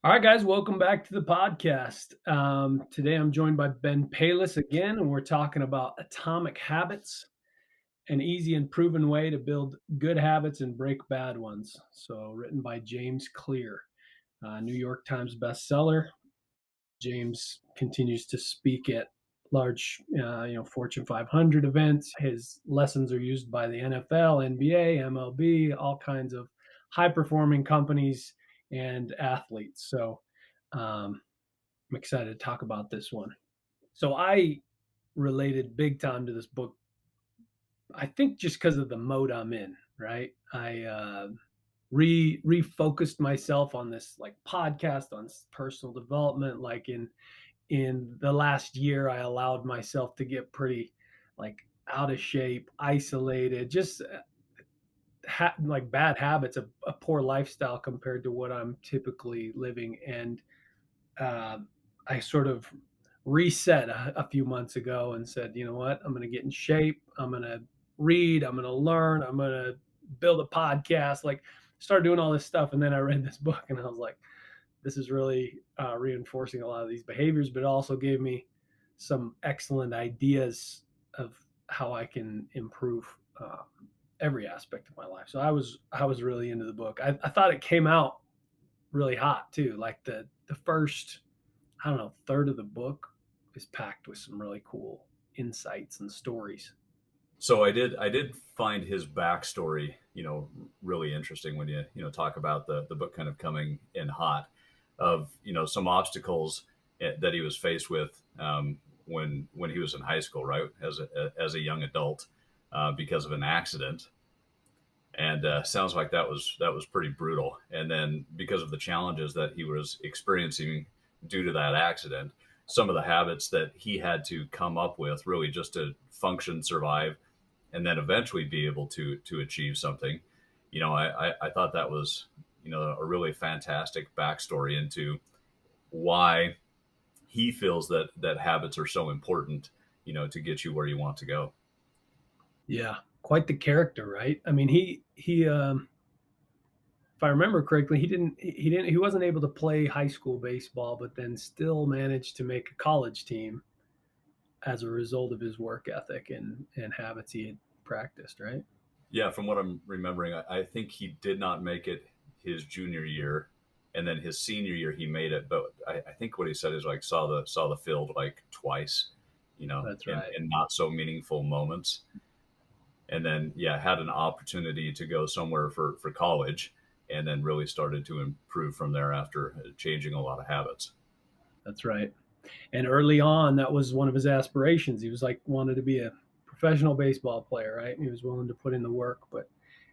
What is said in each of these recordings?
All right, guys, welcome back to the podcast. Today I'm joined by Ben Palis again, and we're talking about atomic habits, an easy and proven way to build good habits and break bad ones. So, written by James Clear, New York Times bestseller. James continues to speak at large, Fortune 500 events. His lessons are used by the NFL, NBA, MLB, all kinds of high performing companies and athletes. So, um, I'm excited to talk about this one. So I related big time to this book. I think just because of the mode I'm in, right? I refocused myself on this like podcast on personal development. Like in the last year, I allowed myself to get pretty like out of shape, isolated, just like bad habits, a poor lifestyle compared to what I'm typically living. And uh, I sort of reset a few months ago and said, you know what, I'm going to get in shape. I'm going to read. I'm going to learn. I'm going to build a podcast. Like, start doing all this stuff. And then I read this book and I was like, this is really reinforcing a lot of these behaviors, but it also gave me some excellent ideas of how I can improve every aspect of my life. So I was really into the book. I thought it came out really hot too. Like the first, I don't know, third of the book is packed with some really cool insights and stories. So I did find his backstory, really interesting when you talk about the book kind of coming in hot of some obstacles that he was faced with when he was in high school, right, as a young adult because of an accident, and sounds like that was pretty brutal. And then because of the challenges that he was experiencing due to that accident, some of the habits that he had to come up with really just to function, survive, and then eventually be able to achieve something. I thought that was a really fantastic backstory into why he feels that habits are so important, to get you where you want to go. Yeah, quite the character, right? I mean, he if I remember correctly, he wasn't able to play high school baseball, but then still managed to make a college team as a result of his work ethic and habits he had practiced, right? Yeah, from what I'm remembering, I think he did not make it his junior year, and then his senior year he made it. But I think what he said is like saw the field like twice, That's in right. not so meaningful moments, and then yeah, had an opportunity to go somewhere for college, and then really started to improve from there after changing a lot of habits. That's right. And early on, that was one of his aspirations. He was like wanted to be a professional baseball player, right? He was willing to put in the work, but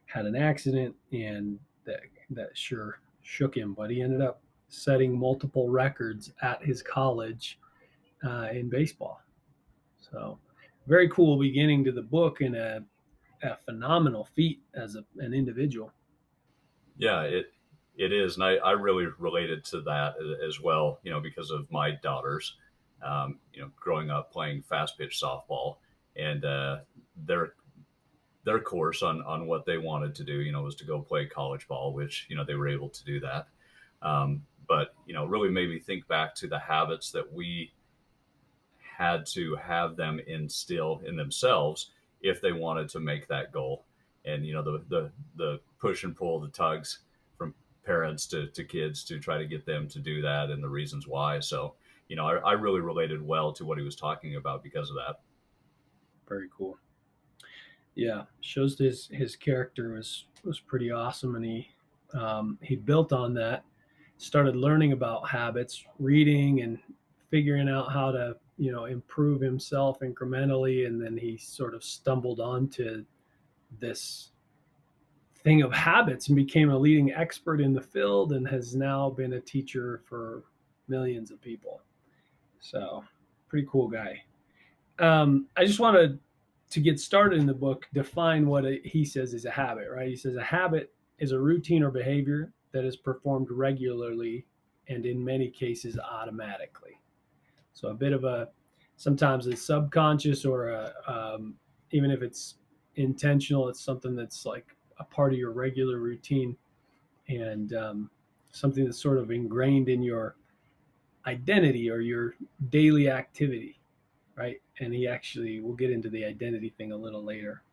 had an accident, and that sure shook him. But he ended up setting multiple records at his college in baseball. So, very cool beginning to the book, and a phenomenal feat as an individual. Yeah, it is, and I really related to that as well. Because of my daughters, growing up playing fast pitch softball, and their their course on what they wanted to do, was to go play college ball, which they were able to do that. But really made me think back to the habits that we had to have them instill in themselves if they wanted to make that goal. And the push and pull, the tugs from parents to kids to try to get them to do that, and the reasons why. So I really related well to what he was talking about because of that. Very cool. Yeah, shows his character was pretty awesome, and he built on that. Started learning about habits, reading and figuring out how to improve himself incrementally, and then he sort of stumbled onto this thing of habits and became a leading expert in the field, and has now been a teacher for millions of people. So, pretty cool guy. I just wanted to get started in the book, define what he says is a habit, right? He says a habit is a routine or behavior that is performed regularly and in many cases automatically. So a bit of a, sometimes it's subconscious or even if it's intentional, it's something that's like a part of your regular routine. And something that's sort of ingrained in your identity or your daily activity, right? And he actually will get into the identity thing a little later.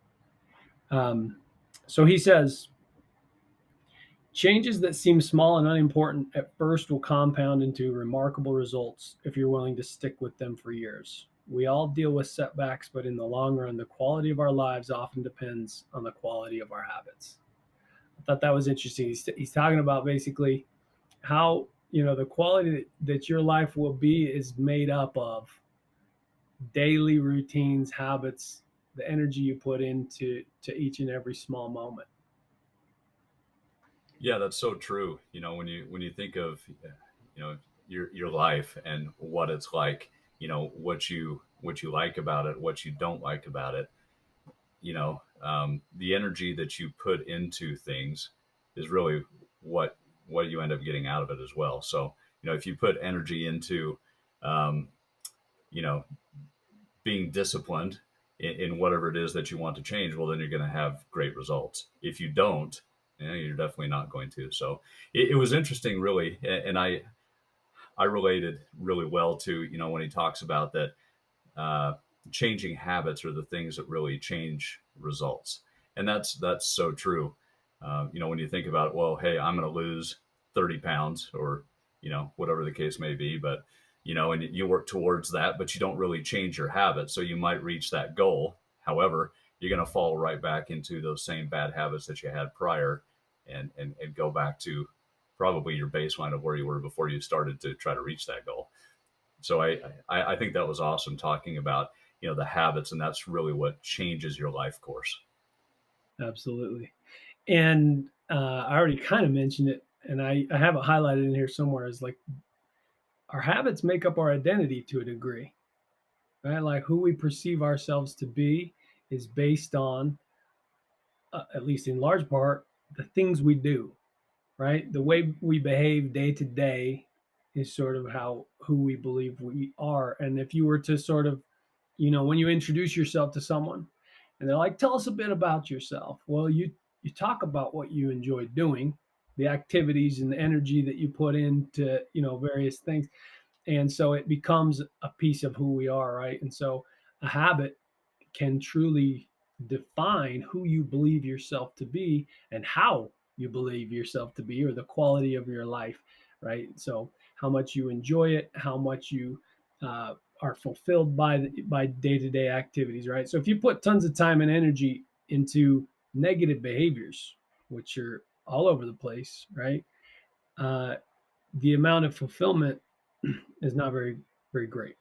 Um, so he says, changes that seem small and unimportant at first will compound into remarkable results if you're willing to stick with them for years. We all deal with setbacks, but in the long run, the quality of our lives often depends on the quality of our habits. I thought that was interesting. He's talking about basically how, the quality that your life will be is made up of daily routines, habits, the energy you put into each and every small moment. Yeah, that's so true. When you think of your life and what it's like, what you like about it, what you don't like about it, the energy that you put into things is really what you end up getting out of it as well. So, if you put energy into, um, you know, being disciplined in whatever it is that you want to change, well, then you're going to have great results. If you don't, you're definitely not going to. So it was interesting, really, and I related really well to when he talks about that uh, changing habits are the things that really change results, and that's so true. When you think about it, well, hey, I'm going to lose 30 pounds, or whatever the case may be, but and you work towards that, but you don't really change your habits, so you might reach that goal. However, you're going to fall right back into those same bad habits that you had prior, and go back to probably your baseline of where you were before you started to try to reach that goal. So I think that was awesome, talking about the habits, and that's really what changes your life course. Absolutely. And I already kind of mentioned it, and I have it highlighted in here somewhere, is like our habits make up our identity to a degree, right? Like who we perceive ourselves to be is based on, at least in large part, the things we do, right? The way we behave day to day is sort of how who we believe we are. And if you were to sort of, when you introduce yourself to someone and they're like, tell us a bit about yourself. Well, you talk about what you enjoy doing, the activities and the energy that you put into, various things. And so it becomes a piece of who we are, right? And so a habit can truly define who you believe yourself to be and how you believe yourself to be, or the quality of your life, right? So how much you enjoy it, how much you are fulfilled by day-to-day activities, right? So if you put tons of time and energy into negative behaviors, which are all over the place, right? uh, the amount of fulfillment is not very, very great.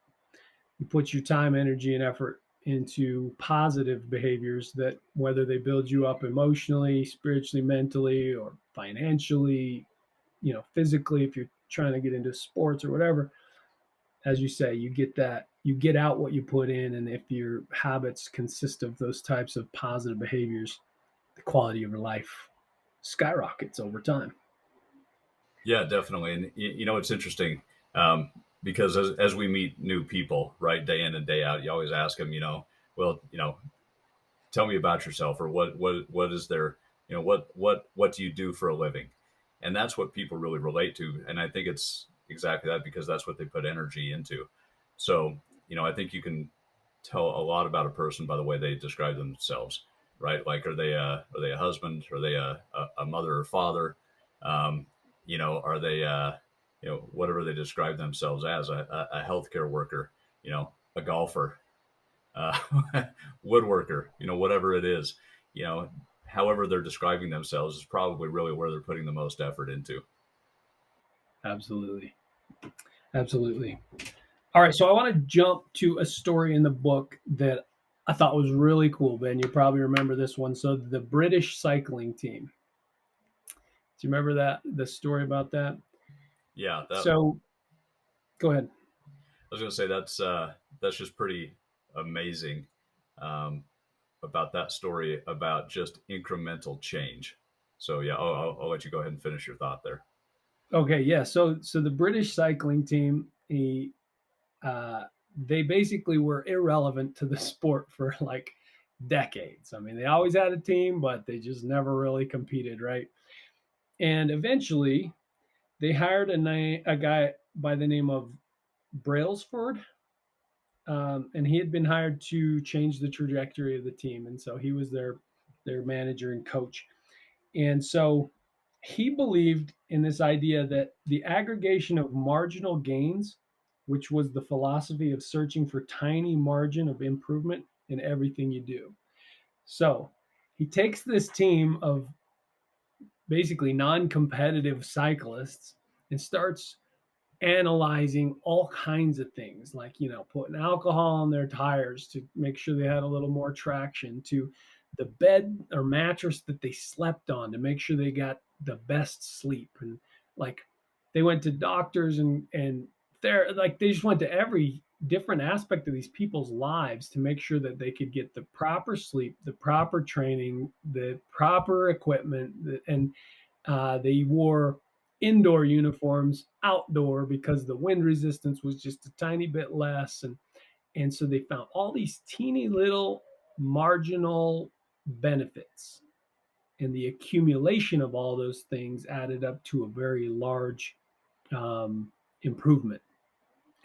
You put your time, energy, and effort into positive behaviors that, whether they build you up emotionally, spiritually, mentally, or financially, physically, if you're trying to get into sports or whatever, as you say, you get out what you put in. And if your habits consist of those types of positive behaviors, the quality of your life skyrockets over time. Yeah, definitely. And it's interesting, um, because as we meet new people, right, day in and day out, you always ask them, well, tell me about yourself, or what is there, what do you do for a living? And that's what people really relate to. And I think it's exactly that, because that's what they put energy into. So, I think you can tell a lot about a person by the way they describe themselves, right? Like, are they a husband? Are they a mother or father? Are they whatever they describe themselves as, a healthcare worker, a golfer, uh, woodworker, whatever it is, you know, however they're describing themselves is probably really where they're putting the most effort into. Absolutely. Absolutely. All right, so I want to jump to a story in the book that I thought was really cool, Ben. You probably remember this one. So the British cycling team. Do you remember the story about that? Yeah, that So go ahead. I was going to say that's just pretty amazing, um, about that story about just incremental change. So yeah, I'll let you go ahead and finish your thought there. Okay, yeah. So the British cycling team, uh, they basically were irrelevant to the sport for like decades. I mean, they always had a team, but they just never really competed, right? And eventually, they hired a guy by the name of Brailsford, and he had been hired to change the trajectory of the team, and so he was their manager and coach. And so he believed in this idea that the aggregation of marginal gains, which was the philosophy of searching for tiny margin of improvement in everything you do. So he takes this team of basically non-competitive cyclists and starts analyzing all kinds of things, like, putting alcohol on their tires to make sure they had a little more traction, to the bed or mattress that they slept on to make sure they got the best sleep. And like, they went to doctors, and they're like, they just went to every different aspect of these people's lives to make sure that they could get the proper sleep, the proper training, the proper equipment. And they wore indoor uniforms outdoor because the wind resistance was just a tiny bit less. And so they found all these teeny little marginal benefits, and the accumulation of all those things added up to a very large um, improvement.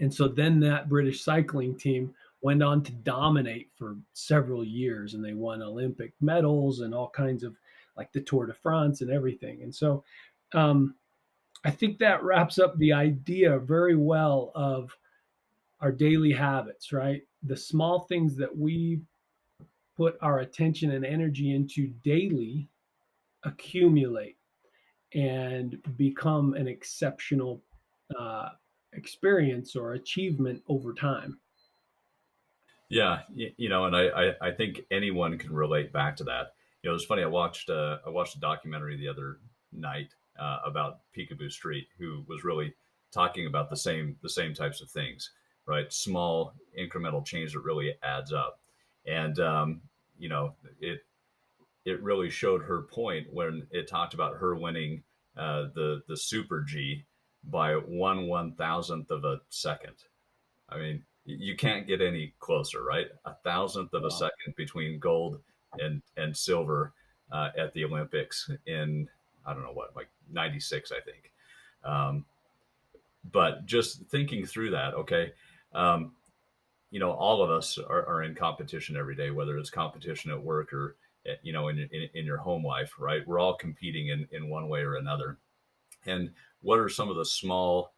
And so then that British cycling team went on to dominate for several years, and they won Olympic medals and all kinds of, like, the Tour de France and everything. And so um, I think that wraps up the idea very well of our daily habits, right? The small things that we put our attention and energy into daily accumulate and become an exceptional uh, experience or achievement over time. Yeah, and I think anyone can relate back to that. It's funny. I watched a documentary the other night about Peekaboo Street, who was really talking about the same types of things, right? Small incremental change that really adds up, and you know, it really showed her point when it talked about her winning the Super G by 1/1000th of a second. I mean, you can't get any closer, right? A thousandth of a Wow. second between gold and silver at the Olympics in, I don't know what, like '96, I think. Um, but just thinking through that, okay, um, all of us are in competition every day, whether it's competition at work or in your home life, right? We're all competing in one way or another. And what are some of the small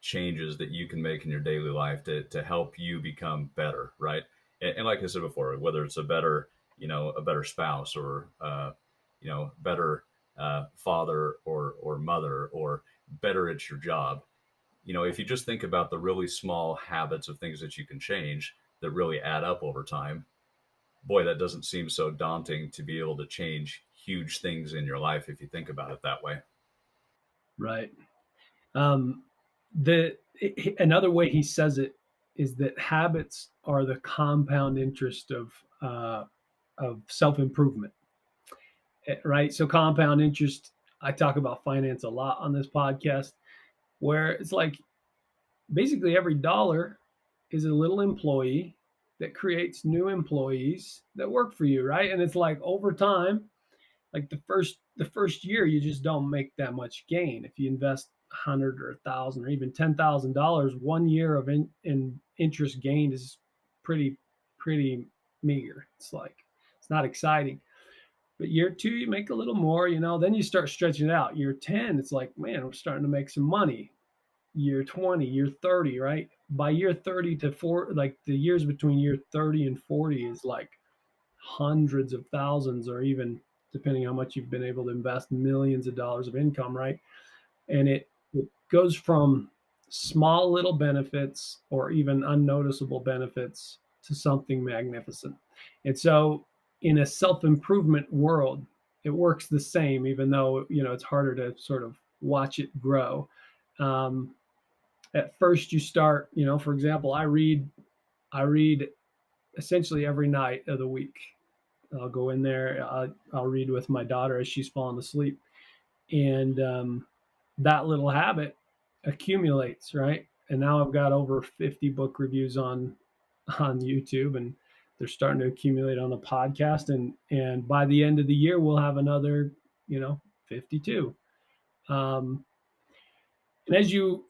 changes that you can make in your daily life to help you become better, right? And like I said before, whether it's a better spouse, or better father or mother, or better at your job. If you just think about the really small habits of things that you can change that really add up over time, boy, that doesn't seem so daunting to be able to change huge things in your life if you think about it that way. Right. Um, the Another way he says it is that habits are the compound interest of self improvement. Right. So compound interest. I talk about finance a lot on this podcast, where it's like basically every dollar is a little employee that creates new employees that work for you, right? And it's like over time, like the first year, you just don't make that much gain. If you invest 100 or 1,000 or even $10,000, 1 year of in interest gained is pretty meager. It's like, it's not exciting. But year two, you make a little more, then you start stretching it out. Year 10, it's like, man, we're starting to make some money. Year 20, year 30, right? By year 30 to 4, like the years between year 30 and 40 is like hundreds of thousands, or even, depending how much you've been able to invest, millions of dollars of income, right? And it goes from small little benefits or even unnoticeable benefits to something magnificent. And so in a self-improvement world, it works the same, even though, it's harder to sort of watch it grow. Um, at first you start, for example, I read essentially every night of the week. I'll go in there, I'll read with my daughter as she's falling asleep, and that little habit accumulates, right? And now I've got over 50 book reviews on YouTube, and they're starting to accumulate on the podcast, and by the end of the year we'll have another, 52. Um, And as you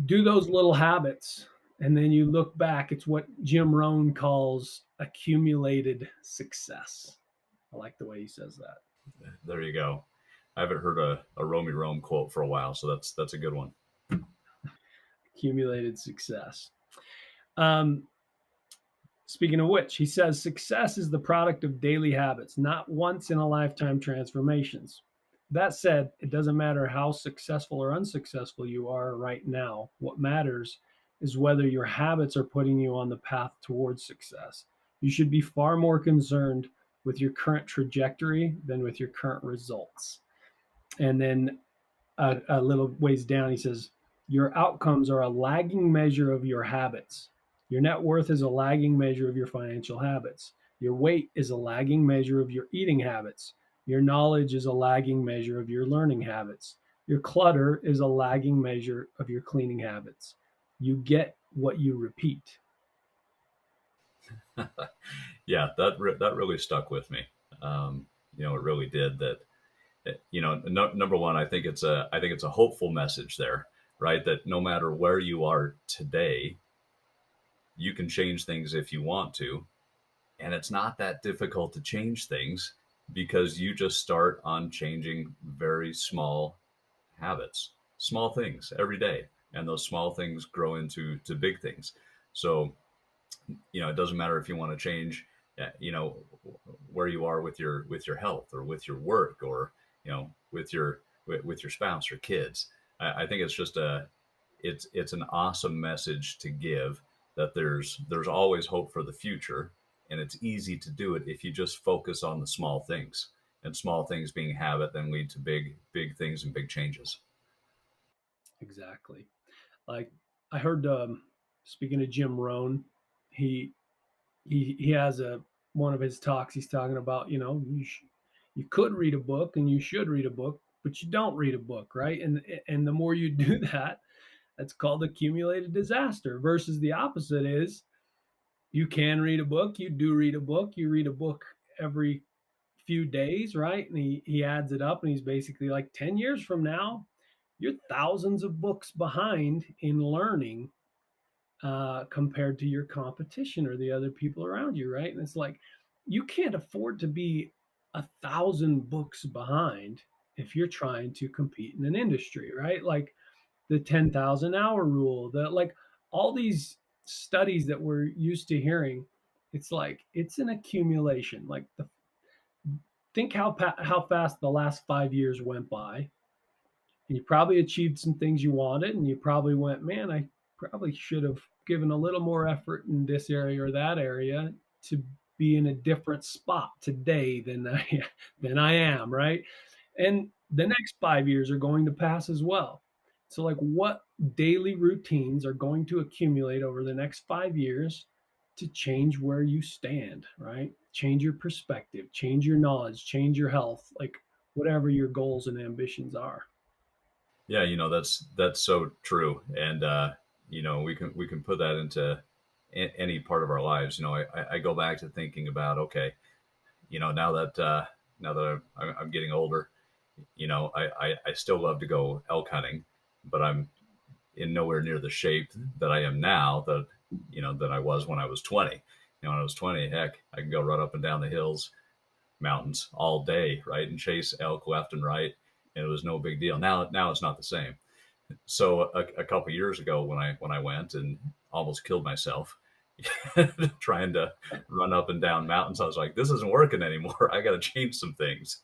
do those little habits and then you look back, it's what Jim Rohn calls accumulated success. I like the way he says that. There you go. I haven't heard a Romy Rome quote for a while, so that's a good one. Accumulated success. Um, Speaking of which, he says success is the product of daily habits, not once in a lifetime transformations. That said, it doesn't matter how successful or unsuccessful you are right now. What matters is whether your habits are putting you on the path towards success. You should be far more concerned with your current trajectory than with your current results. And then a little ways down, he says, your outcomes are a lagging measure of your habits. Your net worth is a lagging measure of your financial habits. Your weight is a lagging measure of your eating habits. Your knowledge is a lagging measure of your learning habits. Your clutter is a lagging measure of your cleaning habits. You get what you repeat. Yeah, that really stuck with me. It really did. That number one, I think it's a hopeful message there, right? That no matter where you are today, you can change things if you want to, and it's not that difficult to change things because you just start on changing very small habits, small things every day, and those small things grow into big things. So it doesn't matter if you want to change, where you are with your health or with your work or with your spouse or kids. I think it's just it's an awesome message to give that there's always hope for the future, and it's easy to do it if you just focus on the small things, and small things being habit then lead to big things and big changes. Exactly. Like I heard, speaking of Jim Rohn, he he has a one of his talks. He's talking about you could read a book and you should read a book, but you don't read a book, right? And the more you do that, that's called accumulated disaster. Versus the opposite is you can read a book, you do read a book, you read a book every few days, right? And he adds it up and he's basically like 10 years from now, you're thousands of books behind in learning compared to your competition or the other people around you, right? And it's like you can't afford to be 1,000 books behind if you're trying to compete in an industry, right? Like the 10,000 hour rule, that like all these studies that we're used to hearing, it's like it's an accumulation. Like think how fast the last 5 years went by, and you probably achieved some things you wanted, and you probably went, man, I probably should have given a little more effort in this area or that area to be in a different spot today than I am, right? And the next 5 years are going to pass as well. So, like, what daily routines are going to accumulate over the next 5 years to change where you stand, right? Change your perspective, change your knowledge, change your health, like whatever your goals and ambitions are. Yeah, that's so true, and we can put that into any part of our lives. I go back to thinking about, okay, now that I'm getting older, I still love to go elk hunting, but I'm in nowhere near the shape that I am now that I was when I was 20. When I was 20, heck, I can go run up and down the hills, mountains all day, right, and chase elk left and right, and it was no big deal. Now it's not the same. So a couple years ago, when I went and almost killed myself trying to run up and down mountains, I was like, this isn't working anymore. I got to change some things.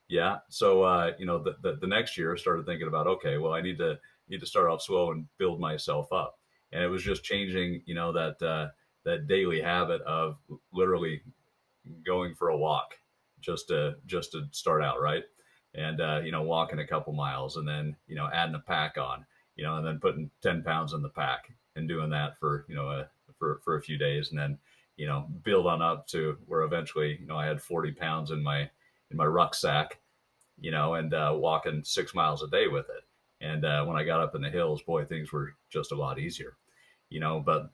Yeah. So the next year I started thinking about, okay, well, I need to start off slow and build myself up. And it was just changing, that daily habit of literally going for a walk just to start out, right? And walking a couple miles, and then adding a pack on, and then putting 10 pounds in the pack and doing that for for a few days, and then build on up to where eventually I had 40 pounds in my rucksack, and walking 6 miles a day with it. And when I got up in the hills, boy, things were just a lot easier. But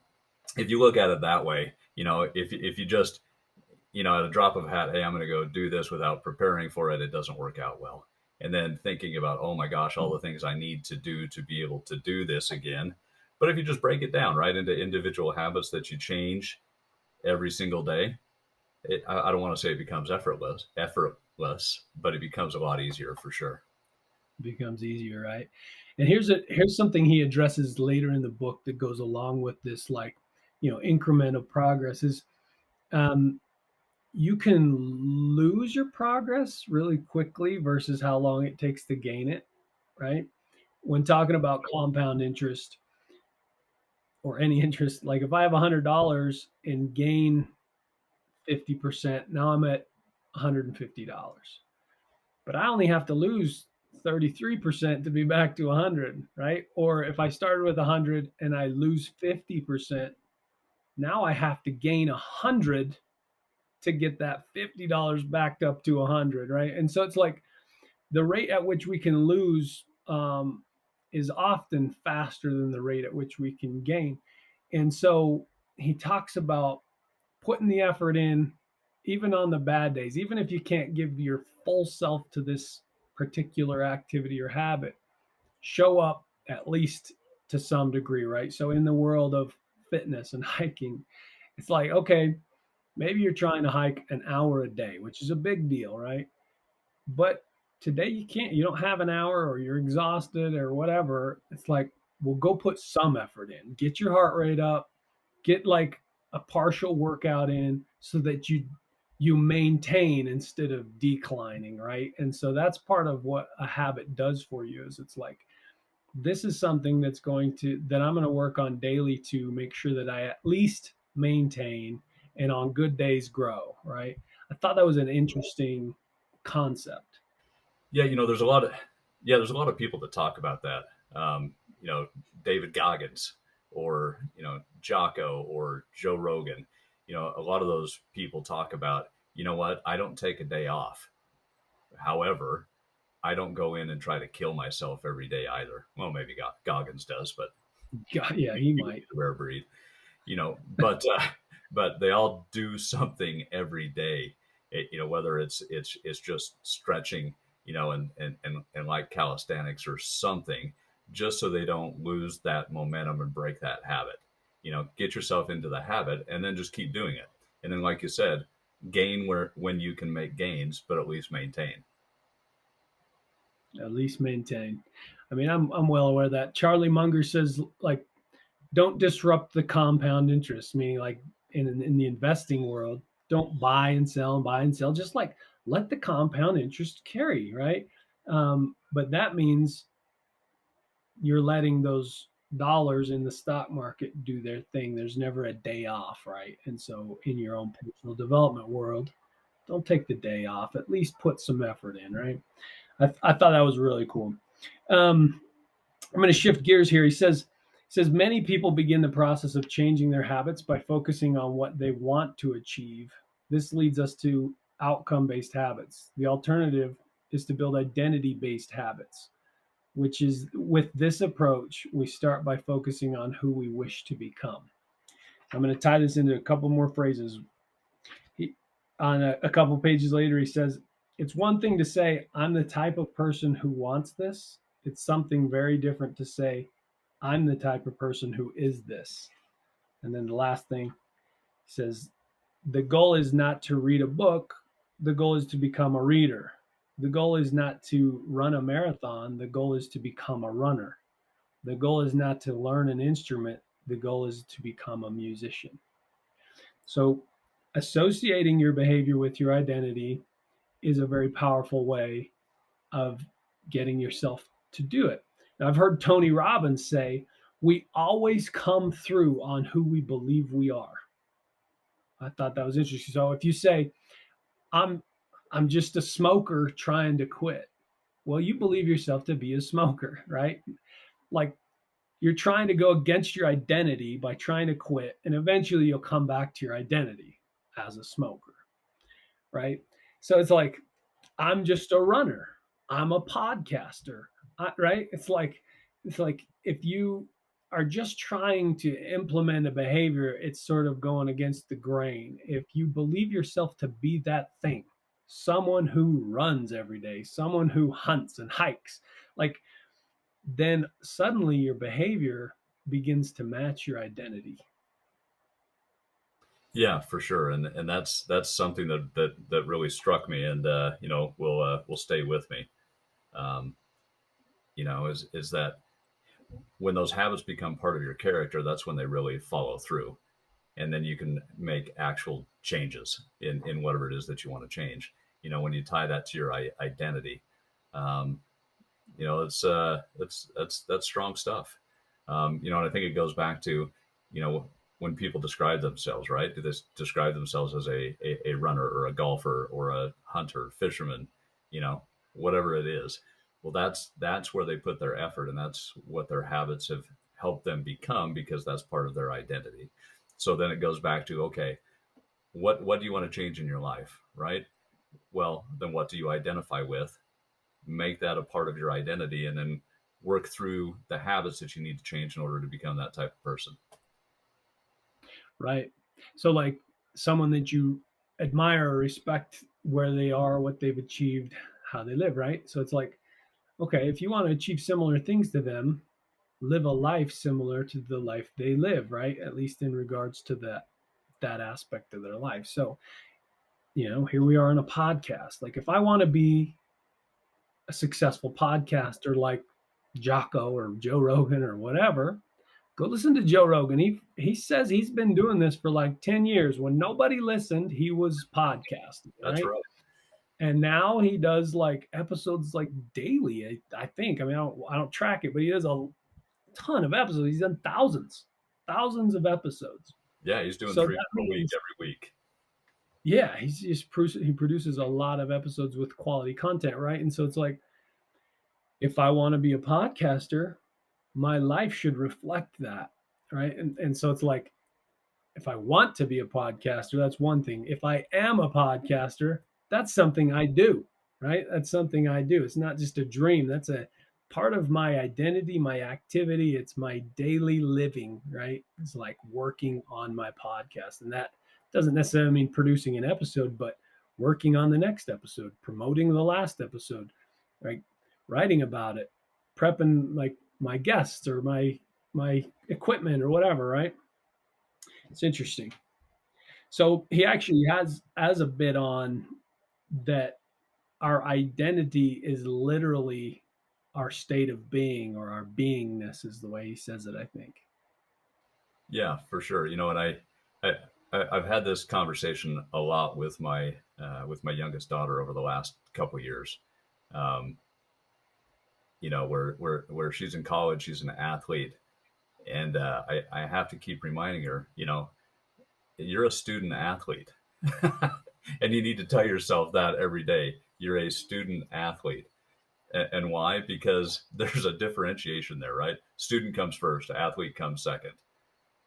if you look at it that way, if you just at a drop of a hat, hey, I'm going to go do this without preparing for it, it doesn't work out well. and then thinking about, oh my gosh, all the things I need to do to be able to do this again. But if you just break it down right into individual habits that you change every single day, I don't want to say it becomes effortless, but it becomes a lot easier for sure. Becomes easier, right? And here's something he addresses later in the book that goes along with this, like, incremental progress is, um, you can lose your progress really quickly versus how long it takes to gain it, right? When talking about compound interest or any interest, like if I have $100 and gain 50%, now I'm at $150. But I only have to lose 33% to be back to 100, right? Or if I started with 100 and I lose 50%, now I have to gain 100 to get that $50 backed up to 100, right? And so it's like the rate at which we can lose, is often faster than the rate at which we can gain. And so he talks about putting the effort in, even on the bad days, even if you can't give your full self to this particular activity or habit, show up at least to some degree, right? So in the world of fitness and hiking, it's like, okay, maybe you're trying to hike an hour a day, which is a big deal, right? But today you can't, you don't have an hour, or you're exhausted or whatever. It's like, well, go put some effort in, get your heart rate up, get like a partial workout in so that you maintain instead of declining, right? And so that's part of what a habit does for you, is it's like, this is something that I'm going to work on daily to make sure that I at least maintain, and on good days grow, right? I thought that was an interesting concept. Yeah, there's a lot of people that talk about that. You know, David Goggins, or Jocko, or Joe Rogan. A lot of those people talk about, what, I don't take a day off. However, I don't go in and try to kill myself every day either. Well, maybe Goggins does, but Yeah, he he was might. a rare breed. But they all do something every day. Whether it's just stretching, and like calisthenics or something, just so they don't lose that momentum and break that habit. Get yourself into the habit and then just keep doing it. And then, like you said, gain when you can make gains, but at least maintain. At least maintain. I mean, I'm well aware of that. Charlie Munger says, like, don't disrupt the compound interest, meaning like in the investing world, don't buy and sell. Just like let the compound interest carry, right? But that means you're letting those dollars in the stock market do their thing. There's never a day off, right? And so in your own personal development world, don't take the day off. At least put some effort in, right? I thought that was really cool. Um, I'm going to shift gears here. He says many people begin the process of changing their habits by focusing on what they want to achieve. This leads us to outcome based habits. The alternative is to build identity based habits, which is, with this approach, we start by focusing on who we wish to become. I'm going to tie this into a couple more phrases. On a couple pages later, he says, it's one thing to say, I'm the type of person who wants this. It's something very different to say, I'm the type of person who is this. And then the last thing, he says, the goal is not to read a book, the goal is to become a reader. The goal is not to run a marathon, the goal is to become a runner. The goal is not to learn an instrument, the goal is to become a musician. So, associating your behavior with your identity is a very powerful way of getting yourself to do it. Now, I've heard Tony Robbins say, we always come through on who we believe we are. I thought that was interesting. So if you say, I'm I'm just a smoker trying to quit. Well, you believe yourself to be a smoker, right? Like, you're trying to go against your identity by trying to quit, and eventually you'll come back to your identity as a smoker, right? So it's like, I'm just a runner. I'm a podcaster, right? It's like if you are just trying to implement a behavior, it's sort of going against the grain. If you believe yourself to be that thing, someone who runs every day, someone who hunts and hikes, like, then suddenly your behavior begins to match your identity. Yeah, for sure, and that's something that really struck me, and will stay with me. Um, is that when those habits become part of your character, that's when they really follow through, and then you can make actual changes in whatever it is that you want to change. When you tie that to your identity, um, that's strong stuff. And I think it goes back to, when people describe themselves, right? Do they describe themselves as a runner or a golfer or a hunter, fisherman, you know, whatever it is? Well, that's where they put their effort, and that's what their habits have helped them become, because that's part of their identity. So then it goes back to, okay, what do you want to change in your life, right? Well, then what do you identify with? Make that a part of your identity, and then work through the habits that you need to change in order to become that type of person. Right. So, like, someone that you admire or respect where they are, what they've achieved, how they live, right? So it's like, okay, if you want to achieve similar things to them, live a life similar to the life they live, right? At least in regards to that aspect of their life. So, here we are on a podcast. Like, if I want to be a successful podcaster like Jocko or Joe Rogan or whatever, go listen to Joe Rogan. He says he's been doing this for like 10 years. When nobody listened, he was podcasting, That's right? right. And now he does like episodes like daily, I think. I mean, I don't track it, but he does a ton of episodes. He's done thousands of episodes. Yeah, he's doing So three that per week means, every week. yeah, he produces a lot of episodes with quality content, right? And so it's like, if I want to be a podcaster, my life should reflect that, right? And so it's like, if I want to be a podcaster, that's one thing. If I am a podcaster, that's something I do, right? That's something I do. It's not just a dream. That's a part of my identity, my activity. It's my daily living, right? It's like working on my podcast. And that doesn't necessarily mean producing an episode, but working on the next episode, promoting the last episode, right? Writing about it, prepping like my guests or my equipment or whatever, right? It's interesting. So he actually has a bit on that our identity is literally our state of being, or our beingness is the way he says it, I think. Yeah, for sure. And I've had this conversation a lot with my youngest daughter over the last couple of years. Um, where she's in college, she's an athlete, and I have to keep reminding her, you're a student athlete. And you need to tell yourself that every day. You're a student athlete. And why? Because there's a differentiation there, right? Student comes first, athlete comes second.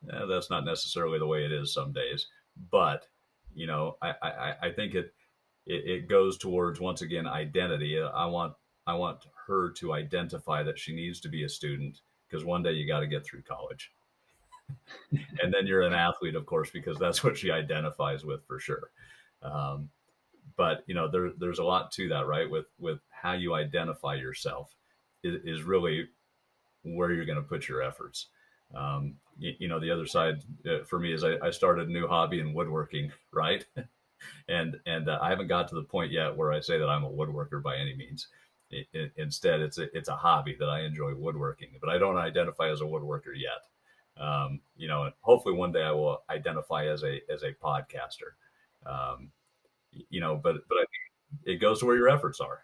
That's not necessarily the way it is some days, but I think it goes towards, once again, identity. I want her to identify that she needs to be a student, because one day you got to get through college. And then you're an athlete, of course, because that's what she identifies with, for sure. Um, but there's a lot to that, right? With how you identify yourself is really where you're going to put your efforts. The other side for me is I started a new hobby in woodworking, right? and I haven't got to the point yet where I say that I'm a woodworker by any means. Instead, it's a hobby that I enjoy, woodworking, but I don't identify as a woodworker yet. And hopefully one day I will identify as a podcaster. Um, but I think it goes to where your efforts are.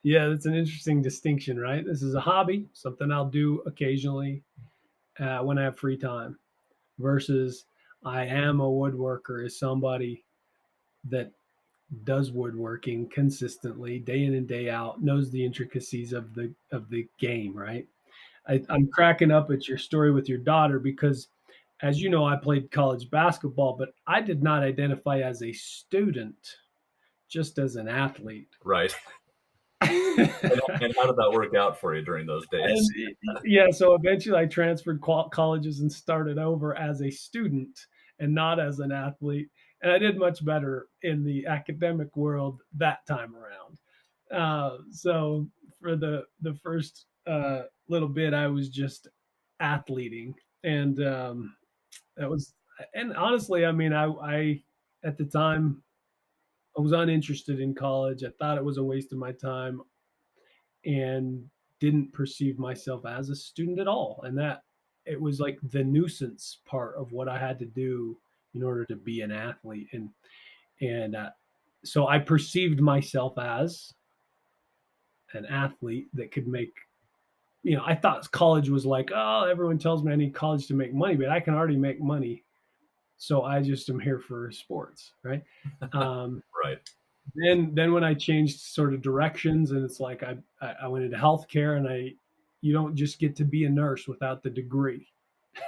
Yeah, that's an interesting distinction, right? This is a hobby, something I'll do occasionally when I have free time, versus I am a woodworker, is somebody that does woodworking consistently, day in and day out, knows the intricacies of the game, right? I'm cracking up at your story with your daughter because, as you know, I played college basketball, but I did not identify as a student, just as an athlete. Right. and And how did that work out for you during those days? yeah, so eventually I transferred colleges and started over as a student and not as an athlete. and I did much better in the academic world that time around. So for the first little bit, I was just athleting, and that was, and honestly, I mean, I at the time I was uninterested in college. I thought it was a waste of my time, and didn't perceive myself as a student at all. And that it was like the nuisance part of what I had to do in order to be an athlete. And so I perceived myself as an athlete that could make, I thought college was like, oh, everyone tells me I need college to make money, but I can already make money. So I just am here for sports, right? Um, Right. then when I changed sort of directions, and it's like I went into healthcare, and you don't just get to be a nurse without the degree,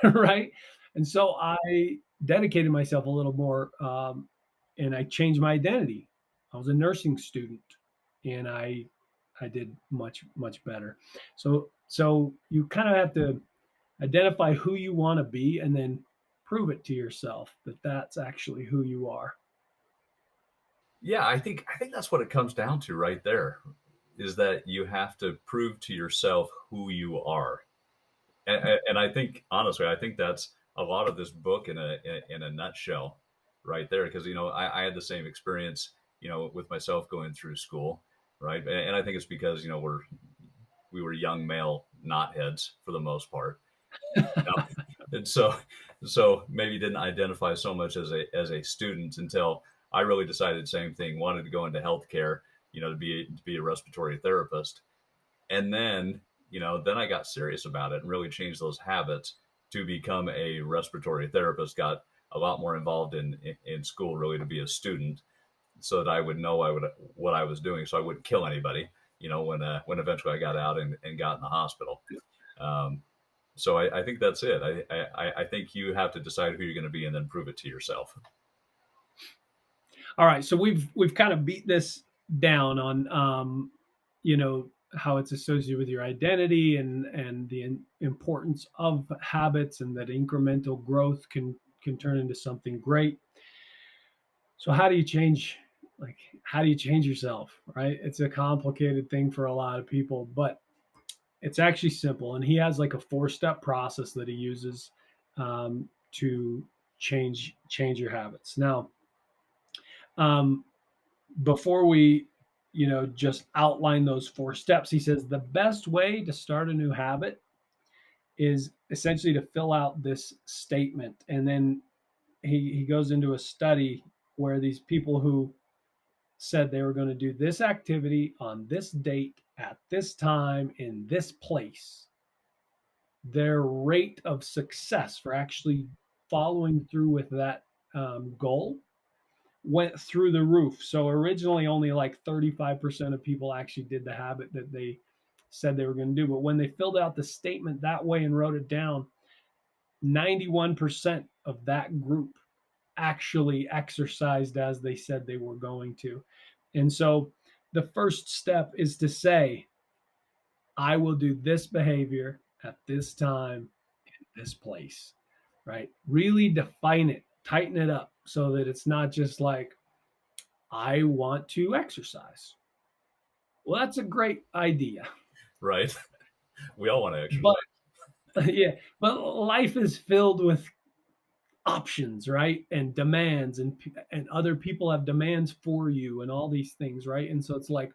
right? And so I dedicated myself a little more, and I changed my identity. I was a nursing student, and I did much better. So you kind of have to identify who you want to be, and then prove it to yourself that that's actually who you are. Yeah, I think that's what it comes down to right there, is that you have to prove to yourself who you are. And I think honestly, I think that's a lot of this book in a nutshell, right there. Because I had the same experience, with myself going through school, right? And I think it's because we were young male knotheads for the most part, and so maybe didn't identify so much as a student until I really decided the same thing, wanted to go into healthcare, to be a respiratory therapist, and then I got serious about it and really changed those habits to become a respiratory therapist. Got a lot more involved in school, really, to be a student, so that I would know what I was doing, so I wouldn't kill anybody. When eventually I got out and got in the hospital. Um, so I think that's it. I think you have to decide who you're going to be and then prove it to yourself. All right, so we've kind of beat this down on, how it's associated with your identity, and the importance of habits, and that incremental growth can turn into something great. So how do you change yourself, right? It's a complicated thing for a lot of people, but it's actually simple. And he has like a four-step process that he uses, to change your habits. Now, um, before we, just outline those four steps, he says the best way to start a new habit is essentially to fill out this statement. And then he goes into a study where these people who said they were going to do this activity on this date at this time in this place, their rate of success for actually following through with that, goal went through the roof. So originally, only like 35% of people actually did the habit that they said they were going to do. But when they filled out the statement that way and wrote it down, 91% of that group actually exercised as they said they were going to. And so the first step is to say, I will do this behavior at this time in this place, right? Really define it, tighten it up so that it's not just like, I want to exercise. Well, that's a great idea. Right. We all want to exercise. But yeah, but life is filled with options, right? And demands, and other people have demands for you, and all these things, right? And so it's like,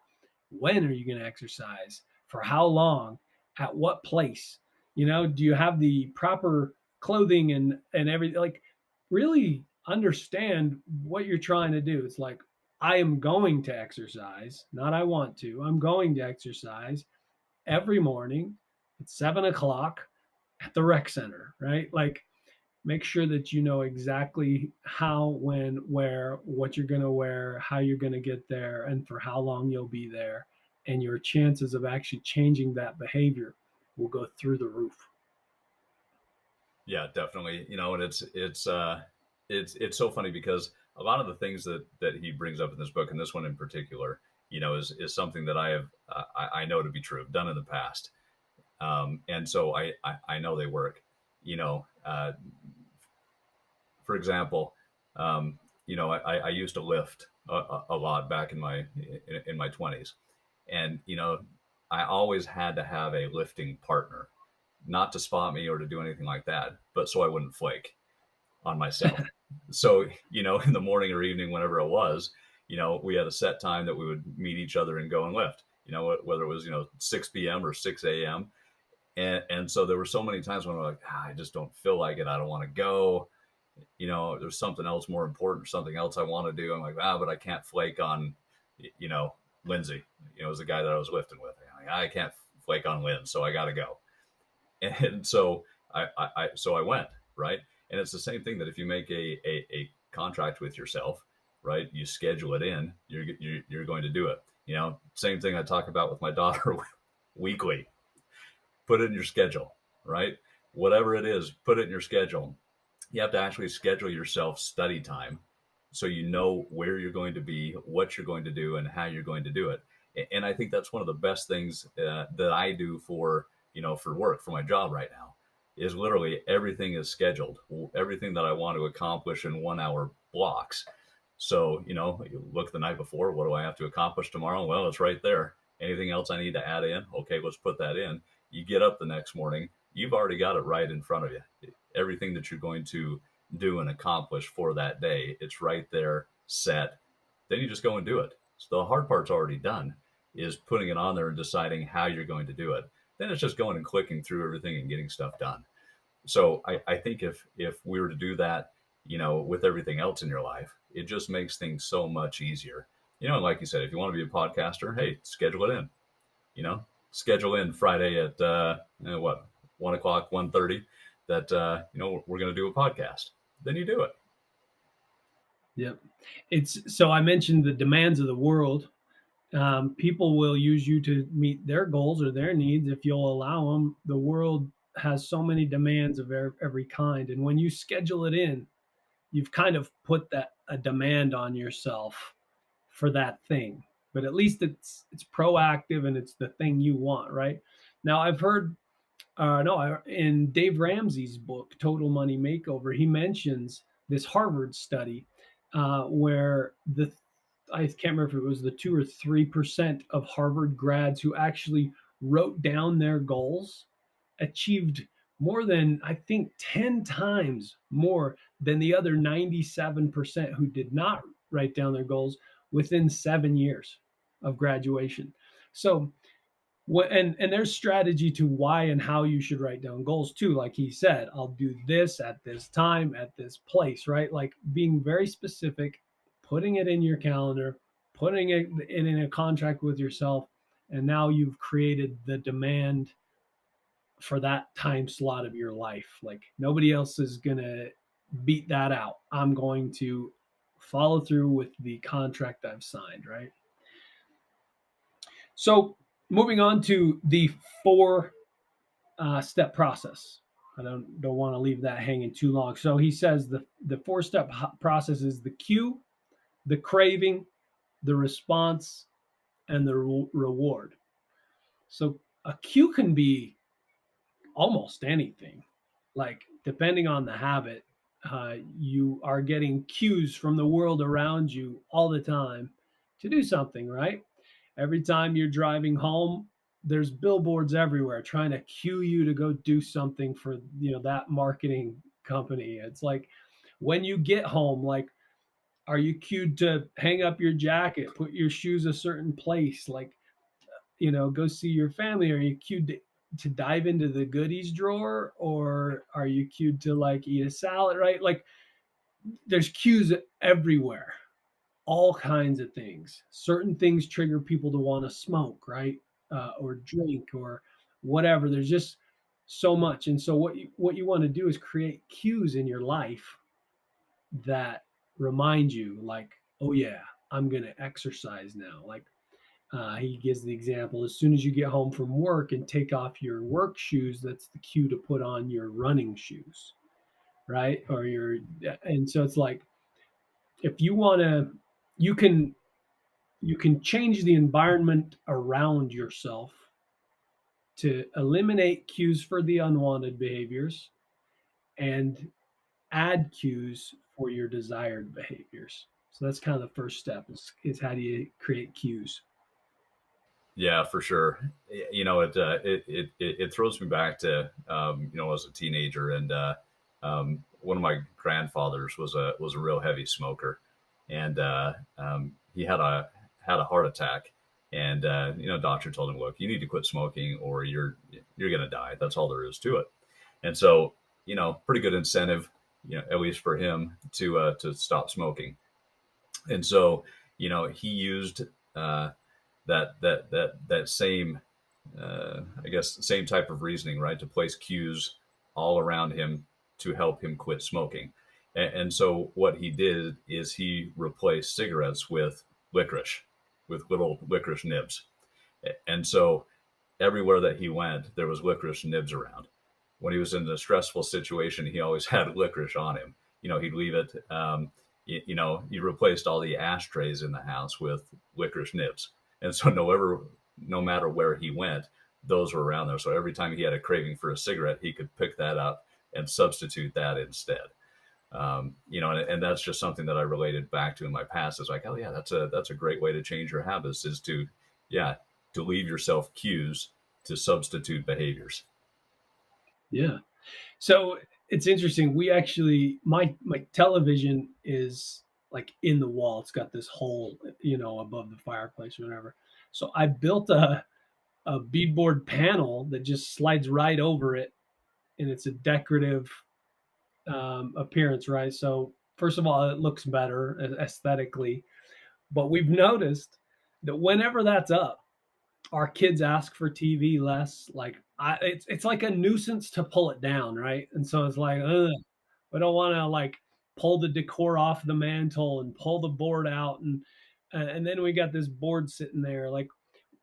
when are you going to exercise? For how long? At what place? Do you have the proper clothing and everything? Like, really understand what you're trying to do. It's like, I am going to exercise, not I want to. I'm going to exercise every morning at 7 o'clock at the rec center, right? Like, make sure that you know exactly how, when, where, what you're going to wear, how you're going to get there, and for how long you'll be there. And your chances of actually changing that behavior will go through the roof. Yeah, definitely. And it's so funny because a lot of the things that he brings up in this book, and this one in particular, is something that I know to be true. I've done in the past, and so I know they work. For example, I used to lift a lot back in my 20s, and I always had to have a lifting partner, not to spot me or to do anything like that, but so I wouldn't flake on myself. So, in the morning or evening, whenever it was, we had a set time that we would meet each other and go and lift, whether it was, 6 p.m. or 6 a.m. And so there were so many times when I'm like, I just don't feel like it. I don't want to go. There's something else more important, something else I want to do. I'm like, but I can't flake on, you know, Lindsay, was the guy that I was lifting with. I'm like, I can't flake on Lynn, so I got to go. And so I went, right. And it's the same thing that if you make a contract with yourself, right, you schedule it in, you're going to do it. Same thing I talk about with my daughter weekly. Put it in your schedule, right? Whatever it is, put it in your schedule. You have to actually schedule yourself study time so you know where you're going to be, what you're going to do, and how you're going to do it. And I think that's one of the best things that I do for work, for my job right now, is literally everything is scheduled. Everything that I want to accomplish in 1 hour blocks. So, you look the night before, what do I have to accomplish tomorrow? Well, it's right there. Anything else I need to add in? Okay, let's put that in. You get up the next morning, you've already got it right in front of you. Everything that you're going to do and accomplish for that day, it's right there, set. Then you just go and do it. So the hard part's already done, is putting it on there and deciding how you're going to do it. Then it's just going and clicking through everything and getting stuff done. So I think if we were to do that, with everything else in your life, it just makes things so much easier. And like you said, if you want to be a podcaster, hey, schedule it in. Schedule in Friday at 1 o'clock, 1:30, that we're going to do a podcast. Then you do it. Yep. It's so I mentioned the demands of the world. People will use you to meet their goals or their needs if you'll allow them. The world has so many demands of every kind, and when you schedule it in, you've kind of put that a demand on yourself for that thing. But at least it's proactive and it's the thing you want, right? Now I've heard no, in Dave Ramsey's book, Total Money Makeover, he mentions this Harvard study where I can't remember if it was the 2 or 3% of Harvard grads who actually wrote down their goals achieved more than, I think, 10 times more than the other 97% who did not write down their goals within 7 years of graduation. So and there's strategy to why and how you should write down goals too. Like he said, I'll do this at this time at this place, right? Like being very specific, putting it in your calendar, putting it in a contract with yourself, and now you've created the demand for that time slot of your life. Like nobody else is gonna beat that out. I'm going to follow through with the contract I've signed, right? So moving on to the four step process. I don't want to leave that hanging too long. So he says the four-step process is the cue, the craving, the response, and the reward. So a cue can be almost anything. Like depending on the habit, you are getting cues from the world around you all the time to do something, right? Every time you're driving home, there's billboards everywhere trying to cue you to go do something for that marketing company. It's like when you get home, like are you cued to hang up your jacket, put your shoes a certain place, like go see your family? Are you cued to dive into the goodies drawer, or are you cued to like eat a salad, right? Like there's cues everywhere, all kinds of things. Certain things trigger people to want to smoke, right? Or drink or whatever. There's just so much. And so what you want to do is create cues in your life that remind you, like, oh yeah, I'm gonna exercise now. Like he gives the example: as soon as you get home from work and take off your work shoes, that's the cue to put on your running shoes, right? Or your and so it's like if you want to, you can you can change the environment around yourself to eliminate cues for the unwanted behaviors and add cues for your desired behaviors. So that's kind of the first step is how do you create cues? Yeah, for sure. You know, it throws me back to you know, as a teenager, and one of my grandfathers was a real heavy smoker, and he had a heart attack, and you know, doctor told him, look, you need to quit smoking, or you're gonna die. That's all there is to it. And so, you know, pretty good incentive, you know, at least for him to stop smoking. And so, you know, he used uh, that same I guess same type of reasoning, right? To place cues all around him to help him quit smoking. And so what he did is he replaced cigarettes with licorice, with little licorice nibs. And so everywhere that he went, there was licorice nibs around. When he was in a stressful situation, he always had licorice on him. You know, he'd leave it. You know, he replaced all the ashtrays in the house with licorice nibs, and so no matter where he went, those were around there. So every time he had a craving for a cigarette, he could pick that up and substitute that instead. You know, and that's just something that I related back to in my past. Is like, oh yeah, that's a great way to change your habits. Is to, yeah, to leave yourself cues to substitute behaviors. Yeah. So it's interesting. We actually my television is like in the wall. It's got this hole, above the fireplace or whatever. So I built a beadboard panel that just slides right over it, and it's a decorative appearance, right? So first of all, it looks better aesthetically, but we've noticed that whenever that's up, our kids ask for TV less. Like it's like a nuisance to pull it down, right? And so it's like, ugh, we don't want to like pull the decor off the mantle and pull the board out, and then we got this board sitting there. Like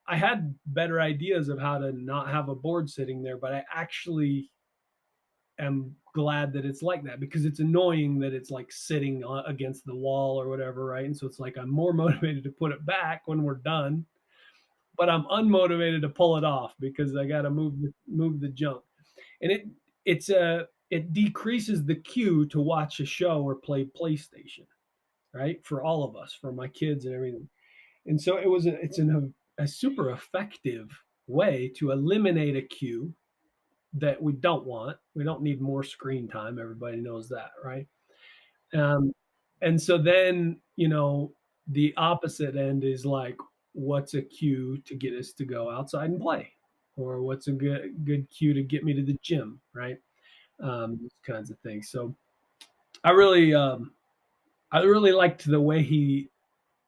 I had better ideas of how to not have a board sitting there, but I actually am glad that it's like that because it's annoying that it's like sitting against the wall or whatever, right? And so it's like I'm more motivated to put it back when we're done, but I'm unmotivated to pull it off because I got to move the junk. And it decreases the cue to watch a show or play PlayStation, right? For all of us, for my kids and everything. And so a super effective way to eliminate a cue that we don't want. We don't need more screen time. Everybody knows that, right? Um, and so then, the opposite end is like, what's a cue to get us to go outside and play? Or what's a good cue to get me to the gym, right? Those kinds of things. So I really, um, I really liked the way he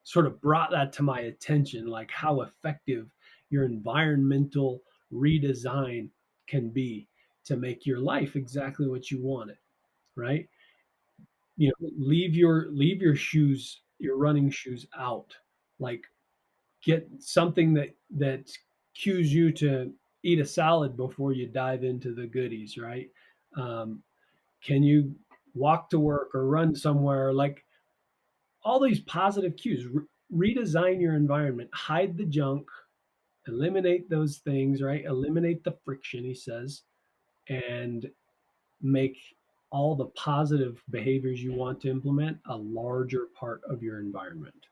sort of brought that to my attention, like how effective your environmental redesign can be to make your life exactly what you want it, right? Leave your shoes, your running shoes out. Like get something that cues you to eat a salad before you dive into the goodies, right? Um, can you walk to work or run somewhere? Like all these positive cues. Redesign your environment, hide the junk, eliminate those things, right? Eliminate the friction, he says, and make all the positive behaviors you want to implement a larger part of your environment.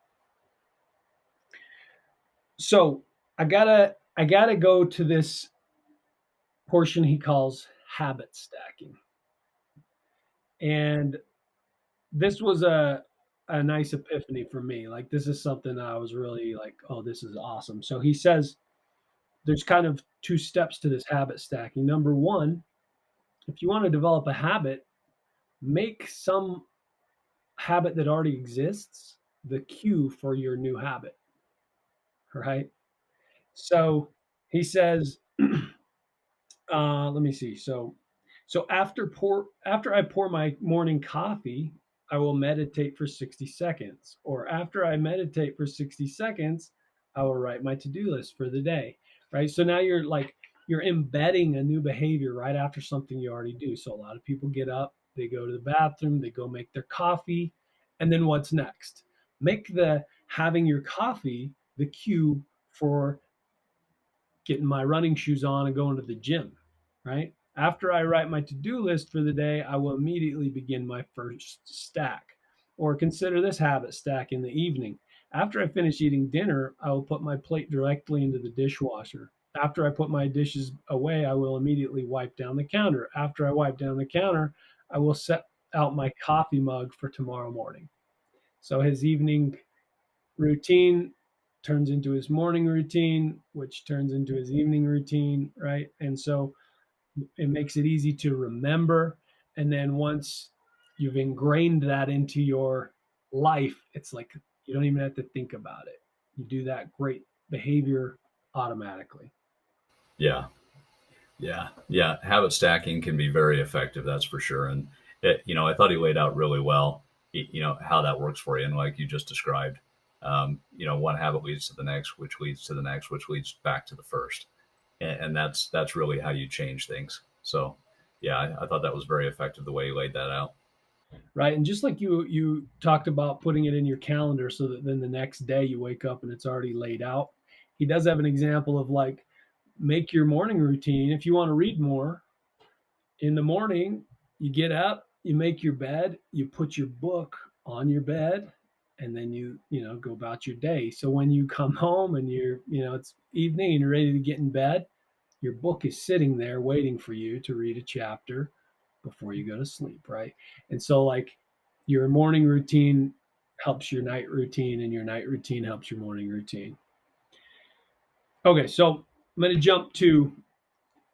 So I gotta go to this portion he calls habit stacking. And this was a nice epiphany for me. Like this is something that I was really like, oh, this is awesome. So he says there's kind of two steps to this habit stacking. Number one, if you want to develop a habit, make some habit that already exists the cue for your new habit, right? So he says, let me see. So after I pour my morning coffee, I will meditate for 60 seconds. Or after I meditate for 60 seconds, I will write my to-do list for the day. Right. So now you're embedding a new behavior right after something you already do. So a lot of people get up, they go to the bathroom, they go make their coffee, and then what's next? Make the having your coffee the cue for getting my running shoes on and going to the gym, right? After I write my to-do list for the day, I will immediately begin my first stack. Or consider this habit stack in the evening. After I finish eating dinner, I will put my plate directly into the dishwasher. After I put my dishes away, I will immediately wipe down the counter. After I wipe down the counter, I will set out my coffee mug for tomorrow morning. So his evening routine turns into his morning routine, which turns into his evening routine, right? And so it makes it easy to remember. And then once you've ingrained that into your life, it's like you don't even have to think about it. You do that great behavior automatically. Yeah. Yeah. Yeah. Habit stacking can be very effective. That's for sure. And I thought he laid out really well, how that works for you. And like you just described, one habit leads to the next, which leads to the next, which leads back to the first. And that's really how you change things. So yeah, I thought that was very effective the way he laid that out. Right. And just like you talked about putting it in your calendar so that then the next day you wake up and it's already laid out. He does have an example of like make your morning routine. If you want to read more in the morning, you get up, you make your bed, you put your book on your bed, and then you go about your day. So when you come home and it's evening and you're ready to get in bed, your book is sitting there waiting for you to read a chapter before you go to sleep, right? And so like your morning routine helps your night routine and your night routine helps your morning routine. Okay, so I'm going to jump to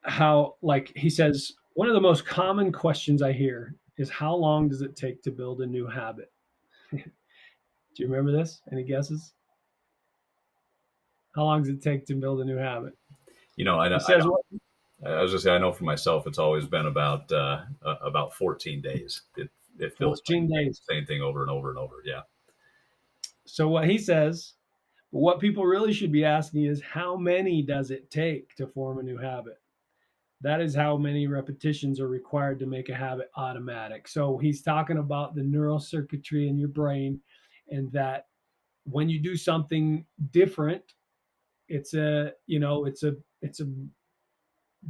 how, like he says, one of the most common questions I hear is how long does it take to build a new habit? Do you remember this? Any guesses? How long does it take to build a new habit? I He know, says what? I was just say I know for myself, it's always been about 14 days. It feels like 14 days. the same thing over and over and over. Yeah. So what he says, what people really should be asking is how many does it take to form a new habit? That is how many repetitions are required to make a habit automatic. So he's talking about the neural circuitry in your brain, and that when you do something different, it's a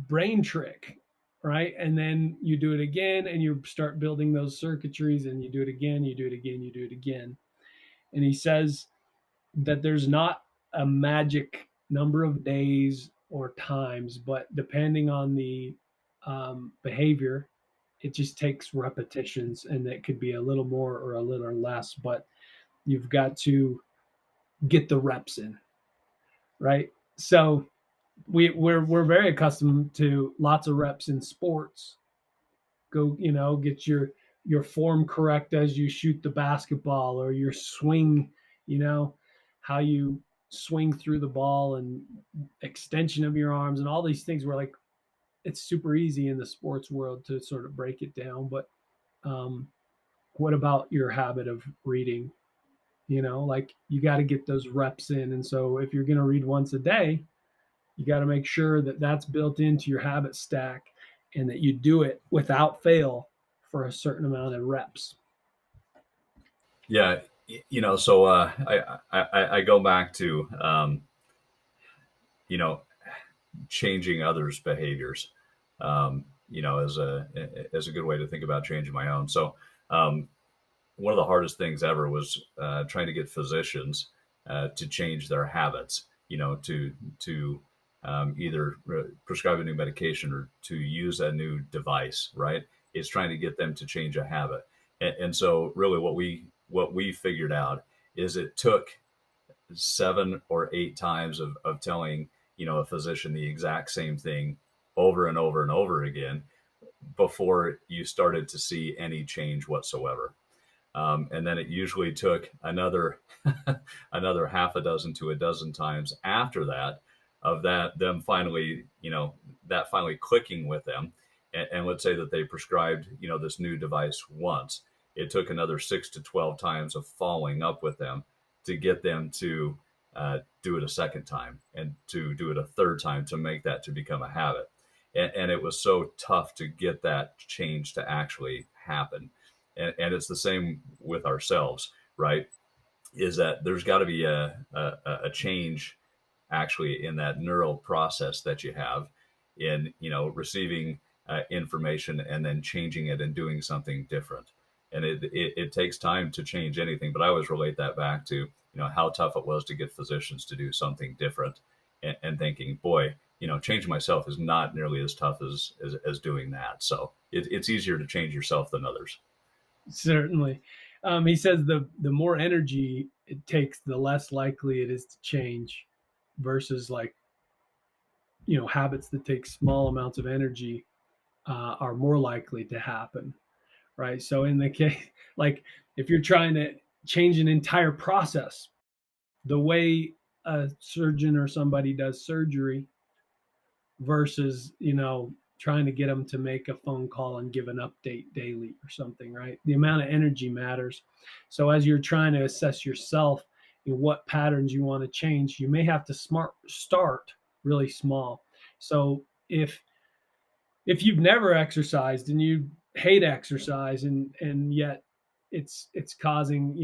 brain trick, right? And then you do it again and you start building those circuitries and you do it again, you do it again, you do it again. And he says that there's not a magic number of days or times, but depending on the behavior, it just takes repetitions, and that could be a little more or a little less, but you've got to get the reps in, right? So we're very accustomed to lots of reps in sports. Go, get your form correct as you shoot the basketball, or your swing, you know, how you swing through the ball and extension of your arms and all these things where like it's super easy in the sports world to sort of break it down. But um, what about your habit of reading? Like you got to get those reps in. And so if you're going to read once a day, you got to make sure that that's built into your habit stack and that you do it without fail for a certain amount of reps. Yeah. So I go back to, you know, changing others' behaviors, as a good way to think about changing my own. So, um, one of the hardest things ever was trying to get physicians to change their habits. To either prescribe a new medication or to use a new device. Right? It's trying to get them to change a habit. And so, really, what we figured out is it took 7 or 8 times of telling a physician the exact same thing over and over and over again before you started to see any change whatsoever. And then it usually took another another half a dozen to a dozen times after that of that them finally that finally clicking with them. And let's say that they prescribed this new device once. It took another 6 to 12 times of following up with them to get them to do it a second time and to do it a third time to make that to become a habit. And it was so tough to get that change to actually happen. And it's the same with ourselves, right? Is that there's got to be a change actually in that neural process that you have in receiving information and then changing it and doing something different. And it takes time to change anything. But I always relate that back to, how tough it was to get physicians to do something different, and thinking, boy, changing myself is not nearly as tough as doing that. So it's easier to change yourself than others. Certainly. He says the more energy it takes, the less likely it is to change, versus like, habits that take small amounts of energy are more likely to happen, right? So in the case, like if you're trying to change an entire process, the way a surgeon or somebody does surgery versus, trying to get them to make a phone call and give an update daily or something, right? The amount of energy matters. So as you're trying to assess yourself and what patterns you want to change, you may have to start really small. So if you've never exercised and you hate exercise, and yet it's causing,